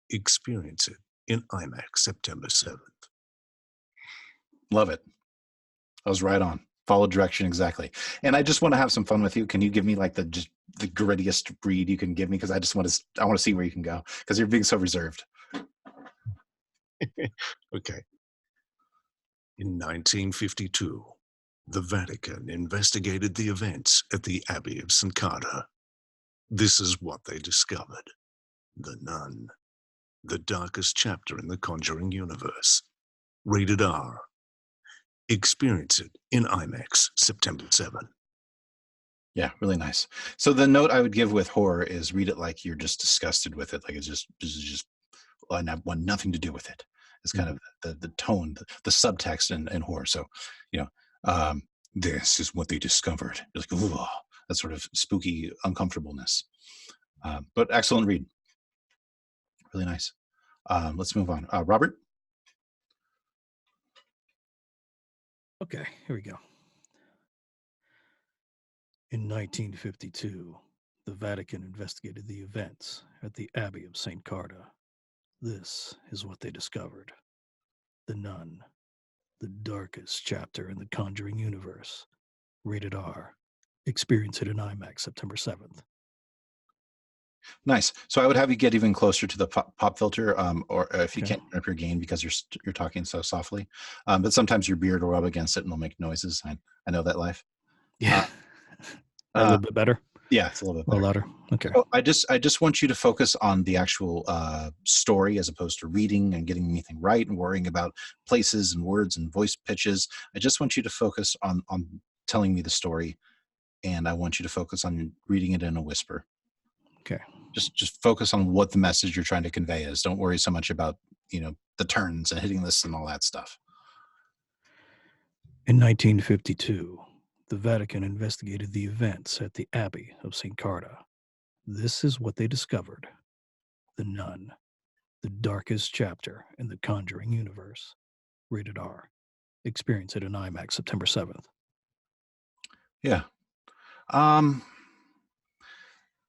Experience it in IMAX September 7th. Love it. I was right on. Follow direction exactly. And I just want to have some fun with you. Can you give me like the grittiest read you can give me? Because I want to see where you can go, because you're being so reserved. Okay. In 1952, the Vatican investigated the events at the Abbey of St. Carter. This is what they discovered: The Nun, the darkest chapter in the Conjuring universe. Rated R. Experience it in IMAX September 7th. Yeah, really nice. So the note I would give with horror is read it like you're just disgusted with it. Like this is just I want nothing to do with it. It's kind of the tone, the subtext in horror. So, this is what they discovered. You're like, ooh, that sort of spooky uncomfortableness. But excellent read. Really nice. Let's move on. Robert? Okay, here we go. In 1952, the Vatican investigated the events at the Abbey of St. Carter. This is what they discovered: The Nun, the darkest chapter in the Conjuring universe. Rated R. Experience it in IMAX September 7th. Nice. So I would have you get even closer to the pop filter, or if you Okay. can't turn up your gain because you're talking so softly. But sometimes your beard will rub against it and it'll make noises. I know that life. Yeah. A little bit better? Yeah, it's a little bit A little better. louder? Okay. So I just want you to focus on the actual story, as opposed to reading and getting anything right and worrying about places and words and voice pitches. I just want you to focus on telling me the story, and I want you to focus on reading it in a whisper. Okay. Just focus on what the message you're trying to convey is. Don't worry so much about the turns and hitting this and all that stuff. In 1952, the Vatican investigated the events at the Abbey of St. Carter. This is what they discovered: The Nun, the darkest chapter in the Conjuring universe. Rated R. Experience it in IMAX September 7th. Yeah.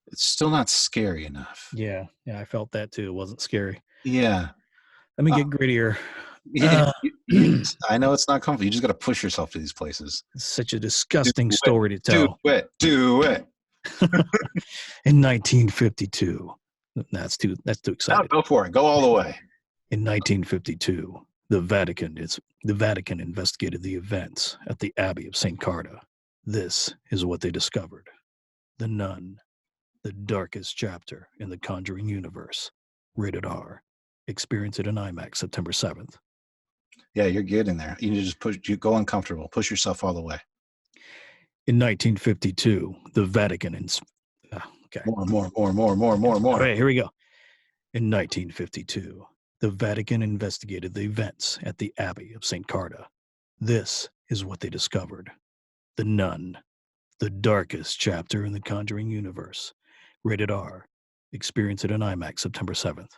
It's still not scary enough. Yeah, I felt that too. It wasn't scary. Yeah. Let me get grittier. Yeah. I know it's not comfortable. You just got to push yourself to these places. It's such a disgusting story to tell. Do it. In 1952, that's too Now excited. go for it. Go all the way. In 1952, the Vatican investigated the events at the Abbey of St. Carter. This is what they discovered: The Nun, the darkest chapter in the Conjuring universe. Rated R. Experience it in IMAX September 7th. Yeah, you're getting there. You need to just go uncomfortable. Push yourself all the way. In 1952, the Vatican okay. More. All right, here we go. In 1952, the Vatican investigated the events at the Abbey of St. Carter. This is what they discovered: The Nun, the darkest chapter in the Conjuring universe. Rated R. Experience it in IMAX September 7th.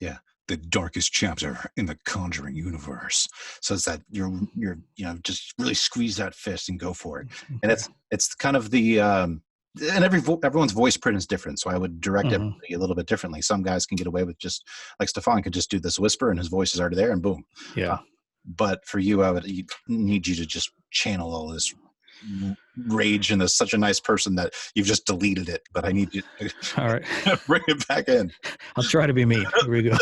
Yeah. the darkest chapter in the Conjuring universe. So it's that you're just really squeeze that fist and go for it. And it's kind of the and everyone's voice print is different, so I would direct everybody a little bit differently. Some guys can get away with just like Stefan could just do this whisper, and his voice is already there, and boom. Yeah. But for you, I would need you to just channel all this rage into such a nice person that you've just deleted it. But I need you to All right. bring it back in. I'll try to be mean. Here we go.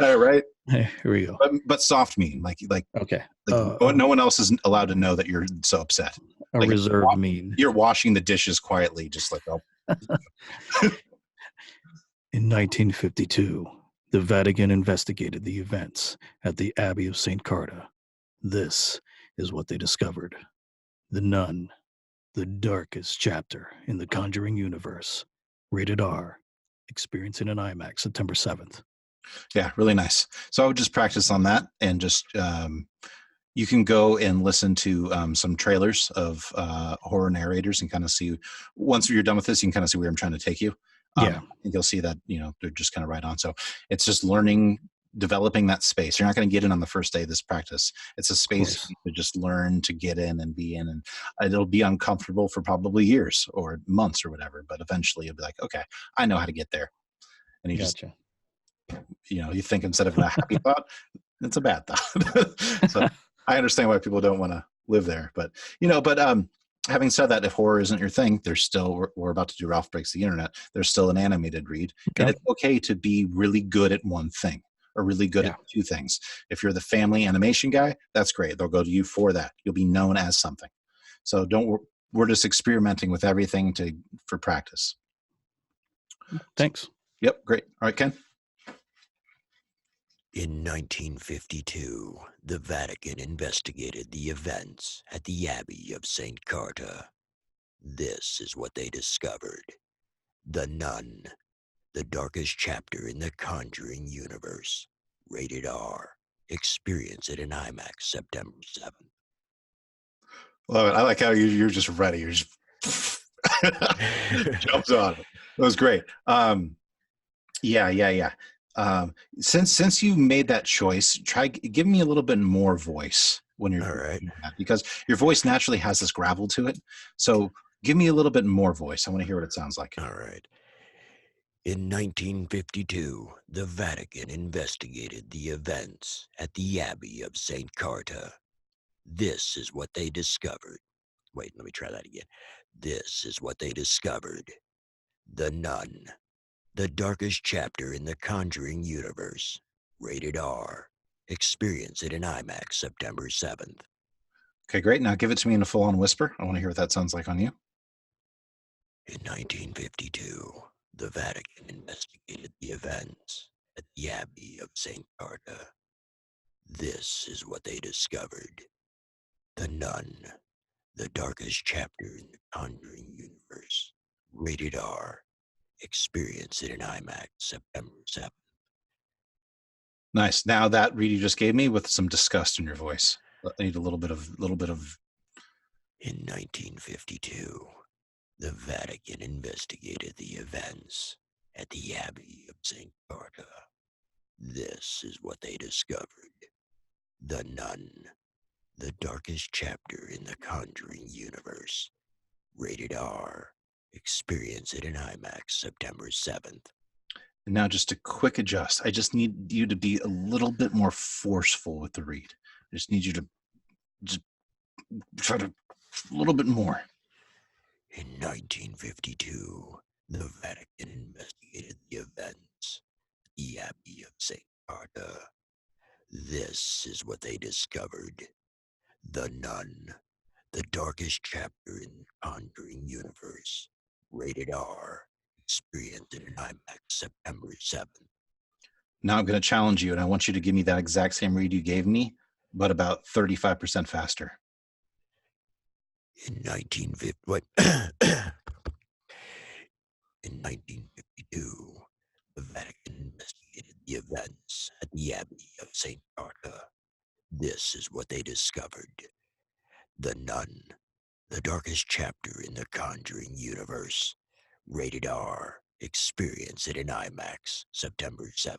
All right. Here we go. But soft mean, like Okay. no one else is allowed to know that you're so upset. A Like, reserved mean. You're washing the dishes quietly, just like, oh. In 1952, the Vatican investigated the events at the Abbey of St. Carta. This is what they discovered. The Nun, the darkest chapter in the Conjuring universe. Rated R. Experiencing an IMAX September 7th. Yeah, really nice. So I would just practice on that, and just you can go and listen to some trailers of horror narrators and kind of see, once you're done with this, you can kind of see where I'm trying to take you. Yeah. And you'll see that, they're just kind of right on. So it's just learning, developing that space. You're not going to get in on the first day of this practice. It's a space for you to just learn to get in and be in, and it'll be uncomfortable for probably years or months or whatever, but eventually you'll be like, okay, I know how to get there. And you Gotcha. you think instead of a happy thought, it's a bad thought. So I understand why people don't want to live there, but having said that, if horror isn't your thing, there's still, we're about to do Ralph Breaks the Internet. There's still an animated read, and it's okay to be really good at one thing or really good at two things. If you're the family animation guy, that's great. They'll go to you for that. You'll be known as something. So we're just experimenting with everything for practice. Thanks. Yep. Great. All right, Ken. In 1952, the Vatican investigated the events at the Abbey of St. Carta. This is what they discovered. The Nun, the darkest chapter in the Conjuring universe. Rated R. Experience it in IMAX September 7th. Love it. I like how you're just ready. You're just jumps on it. That was great. Yeah. Since you made that choice, give me a little bit more voice when you're doing that, because your voice naturally has this gravel to it. So give me a little bit more voice. I want to hear what it sounds like. All right. In 1952, the Vatican investigated the events at the Abbey of St. Carta. This is what they discovered. Wait, let me try that again. This is what they discovered. The Nun, the darkest chapter in the Conjuring universe. Rated R. Experience it in IMAX September 7th. Okay, great. Now give it to me in a full-on whisper. I want to hear what that sounds like on you. In 1952, the Vatican investigated the events at the Abbey of St. Carta. This is what they discovered. The Nun, the darkest chapter in the Conjuring universe. Rated R. Experience it in IMAX September 7th. Nice. Now that read you just gave me with some disgust in your voice. I need a little bit of. In 1952, the Vatican investigated the events at the Abbey of St. Carta. This is what they discovered. The Nun, the darkest chapter in the Conjuring universe. Rated R. Experience it in IMAX September 7th. And now just a quick adjust. I just need you to be a little bit more forceful with the read. I just need you to just try to a little bit more. In 1952, the Vatican investigated the events at the Abbey of St. Carta. This is what they discovered. The Nun, the darkest chapter in the Conjuring universe. Rated R. Experience it in IMAX September 7th. Now I'm going to challenge you, and I want you to give me that exact same read you gave me, but about 35% faster. In 1952, the Vatican investigated the events at the Abbey of St. Carta. This is what they discovered. The Nun, the darkest chapter in the Conjuring universe. Rated R. Experience it in IMAX September 7th.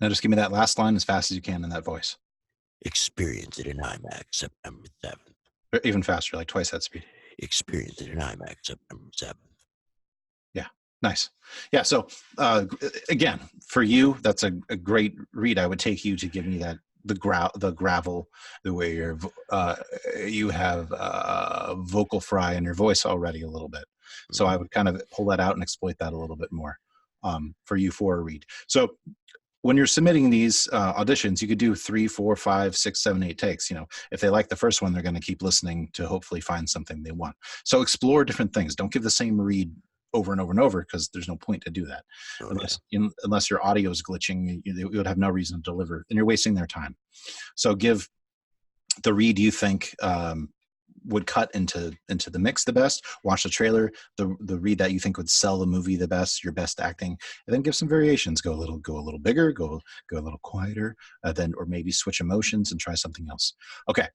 Now just give me that last line as fast as you can in that voice. Experience it in IMAX September 7th. Or even faster, like twice that speed. Experience it in IMAX September 7th. Yeah, nice. Yeah, so again, for you, that's a great read. I would take you to give me that the gravel, the way you have vocal fry in your voice already a little bit. So I would kind of pull that out and exploit that a little bit more for you for a read. So when you're submitting these auditions, you could do 3, 4, 5, 6, 7, 8 takes. If they like the first one, they're going to keep listening to hopefully find something they want. So explore different things. Don't give the same read over and over and over, because there's no point to do that. Unless your audio is glitching, you would have no reason to deliver, and you're wasting their time. So give the read you think would cut into the mix the best. Watch the trailer, the read that you think would sell the movie the best, your best acting, and then give some variations. Go a little bigger, go a little quieter, or maybe switch emotions and try something else. Okay,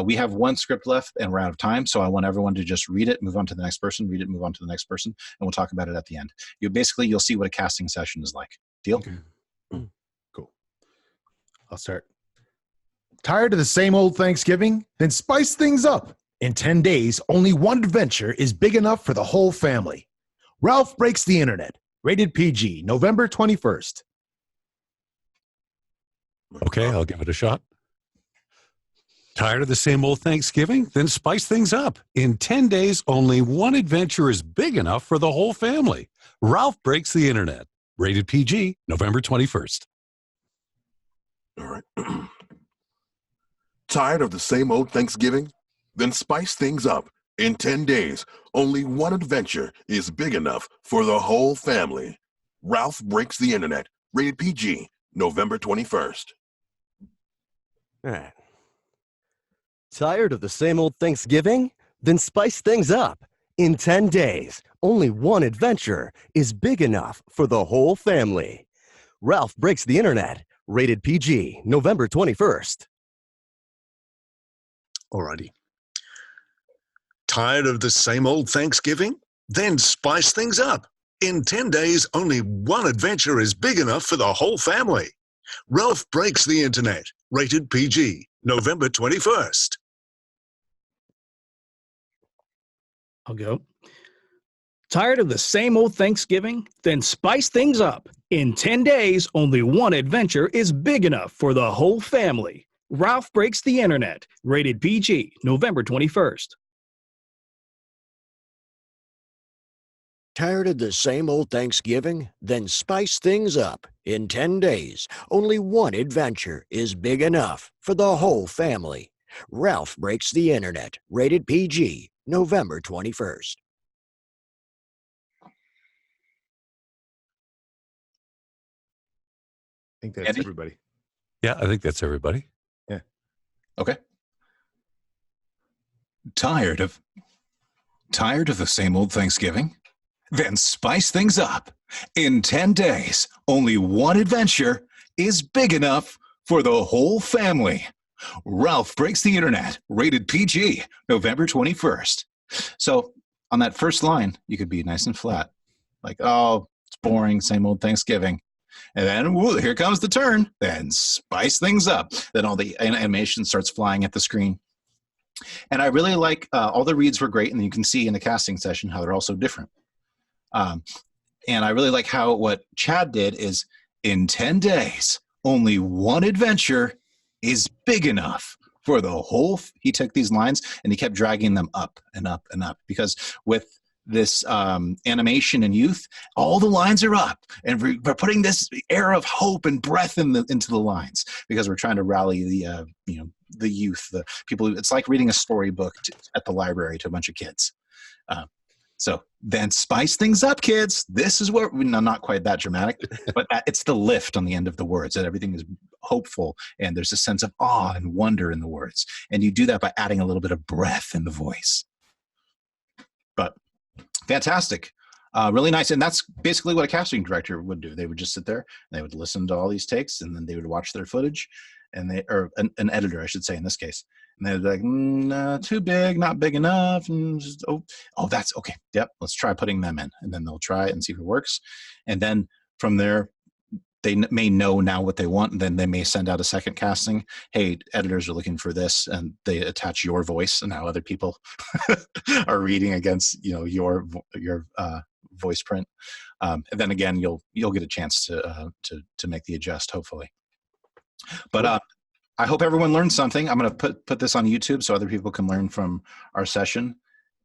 we have one script left and we're out of time, so I want everyone to just read it, move on to the next person, read it, move on to the next person, and we'll talk about it at the end. You'll see what a casting session is like. Deal? Okay. Cool. I'll start. Tired of the same old Thanksgiving? Then spice things up. In 10 days, only one adventure is big enough for the whole family. Ralph Breaks the Internet. Rated PG, November 21st. Okay, I'll give it a shot. Tired of the same old Thanksgiving? Then spice things up. In 10 days, only one adventure is big enough for the whole family. Ralph Breaks the Internet. Rated PG, November 21st. All right. Tired of the same old Thanksgiving? Then spice things up. In 10 days, only one adventure is big enough for the whole family. Ralph Breaks the Internet. Rated PG, November 21st. All right. Tired of the same old Thanksgiving? Then spice things up. In 10 days, only one adventure is big enough for the whole family. Ralph Breaks the Internet. Rated PG, November 21st. Alrighty. Tired of the same old Thanksgiving? Then spice things up. In 10 days, only one adventure is big enough for the whole family. Ralph Breaks the Internet. Rated PG, November 21st. I'll go. Tired of the same old Thanksgiving? Then spice things up. In 10 days, only one adventure is big enough for the whole family. Ralph Breaks the Internet. Rated PG, November 21st. Tired of the same old Thanksgiving? Then spice things up. In 10 days, only one adventure is big enough for the whole family. Ralph Breaks the Internet. Rated PG, November 21st. I think that's Andy? everybody. Yeah, I think that's everybody. Yeah. Okay. Tired of the same old Thanksgiving? Then spice things up. In 10 days, only one adventure is big enough for the whole family. Ralph Breaks the Internet. Rated PG, November 21st. So on that first line, you could be nice and flat. Like, oh, it's boring, same old Thanksgiving. And then, woo, here comes the turn. Then spice things up. Then all the animation starts flying at the screen. And I really like, all the reads were great, and you can see in the casting session how they're all so different. And I really like how what Chad did is, in 10 days, only one adventure is big enough for the whole. He took these lines and he kept dragging them up and up and up, because with this animation and youth, all the lines are up, and we're putting this air of hope and breath into the lines, because we're trying to rally the youth, the people. It's like reading a storybook at the library to a bunch of kids. So then spice things up, kids. This is where, no, not quite that dramatic, but it's the lift on the end of the words, that everything is hopeful and there's a sense of awe and wonder in the words. And you do that by adding a little bit of breath in the voice. But fantastic. Really nice. And that's basically what a casting director would do. They would just sit there and they would listen to all these takes, and then they would watch their footage, and or an editor, I should say, in this case. And they'd be like, too big, not big enough. And just, oh, that's okay. Yep, let's try putting them in. And then they'll try it and see if it works. And then from there, may know now what they want, and then they may send out a second casting. Hey, editors are looking for this, and they attach your voice, and now other people are reading against your voice print. And then again, you'll get a chance to make the adjust, hopefully. But I hope everyone learned something. I'm going to put this on YouTube so other people can learn from our session,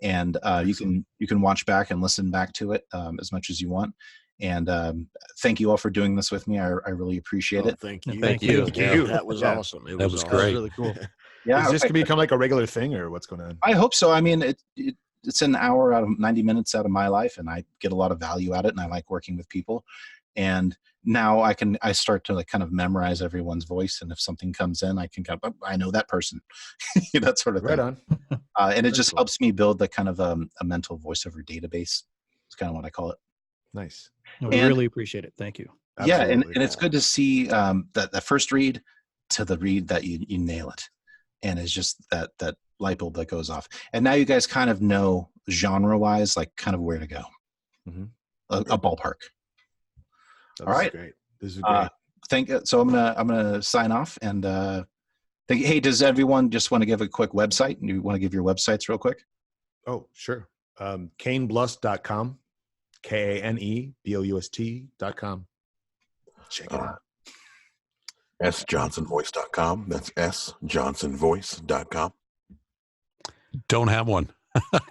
and you can watch back and listen back to it as much as you want. And thank you all for doing this with me. I really appreciate it. Thank you. Thank you. Yeah, that was awesome. That was That was great. really cool. Yeah, Is this gonna become like a regular thing, or what's going on? I hope so. I mean, it's an hour out of 90 minutes out of my life, and I get a lot of value out of it, and I like working with people. And now I start to like kind of memorize everyone's voice, and if something comes in, I can kind of, I know that person, that sort of thing. Right on. And it just cool. helps me build the kind of a mental voiceover database. It's kind of what I call it. Nice. No, we really appreciate it. Thank you. Yeah, and Absolutely. it's good to see that first read to the read that you nail it, and it's just that light bulb that goes off. And now you guys kind of know genre-wise, like kind of where to go, a ballpark. All right. Great. This is great. So I'm gonna sign off and hey, does everyone just want to give a quick website? You want to give your websites real quick? Oh, sure. KaneBlust.com. KaneBoust.com. Check it out. sjohnsonvoice.com. That's sjohnsonvoice.com. Don't have one.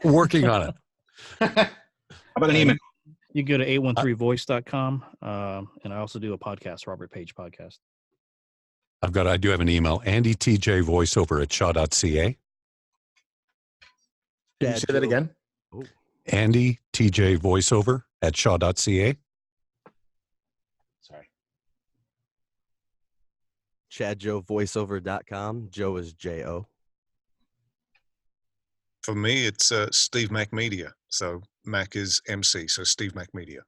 Working on it. How about an email? You can go to 813voice.com. And I also do a podcast, Robert Page Podcast. I do have an email, andytjvoiceover@shaw.ca. Can you say that again? andytjvoiceover@shaw.ca. Sorry. ChadJoeVoiceover.com. Joe is J-O. For me, it's Steve Mac Media. So Mac is MC, so Steve Mac Media.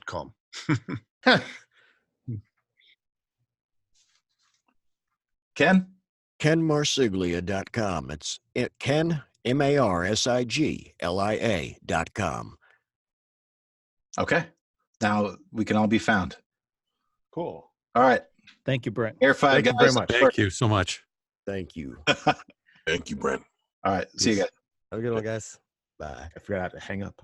.com. Ken? KenMarsiglia.com. It's Ken, MARSIGLIA.com. Okay. Now we can all be found. Cool. All right. Thank you, Brent. Air 5, Thank guys. you very much. Thank you so much. Thank you. Thank you, Brent. All right. See you guys. Have a good one, guys. Bye. I forgot how to hang up.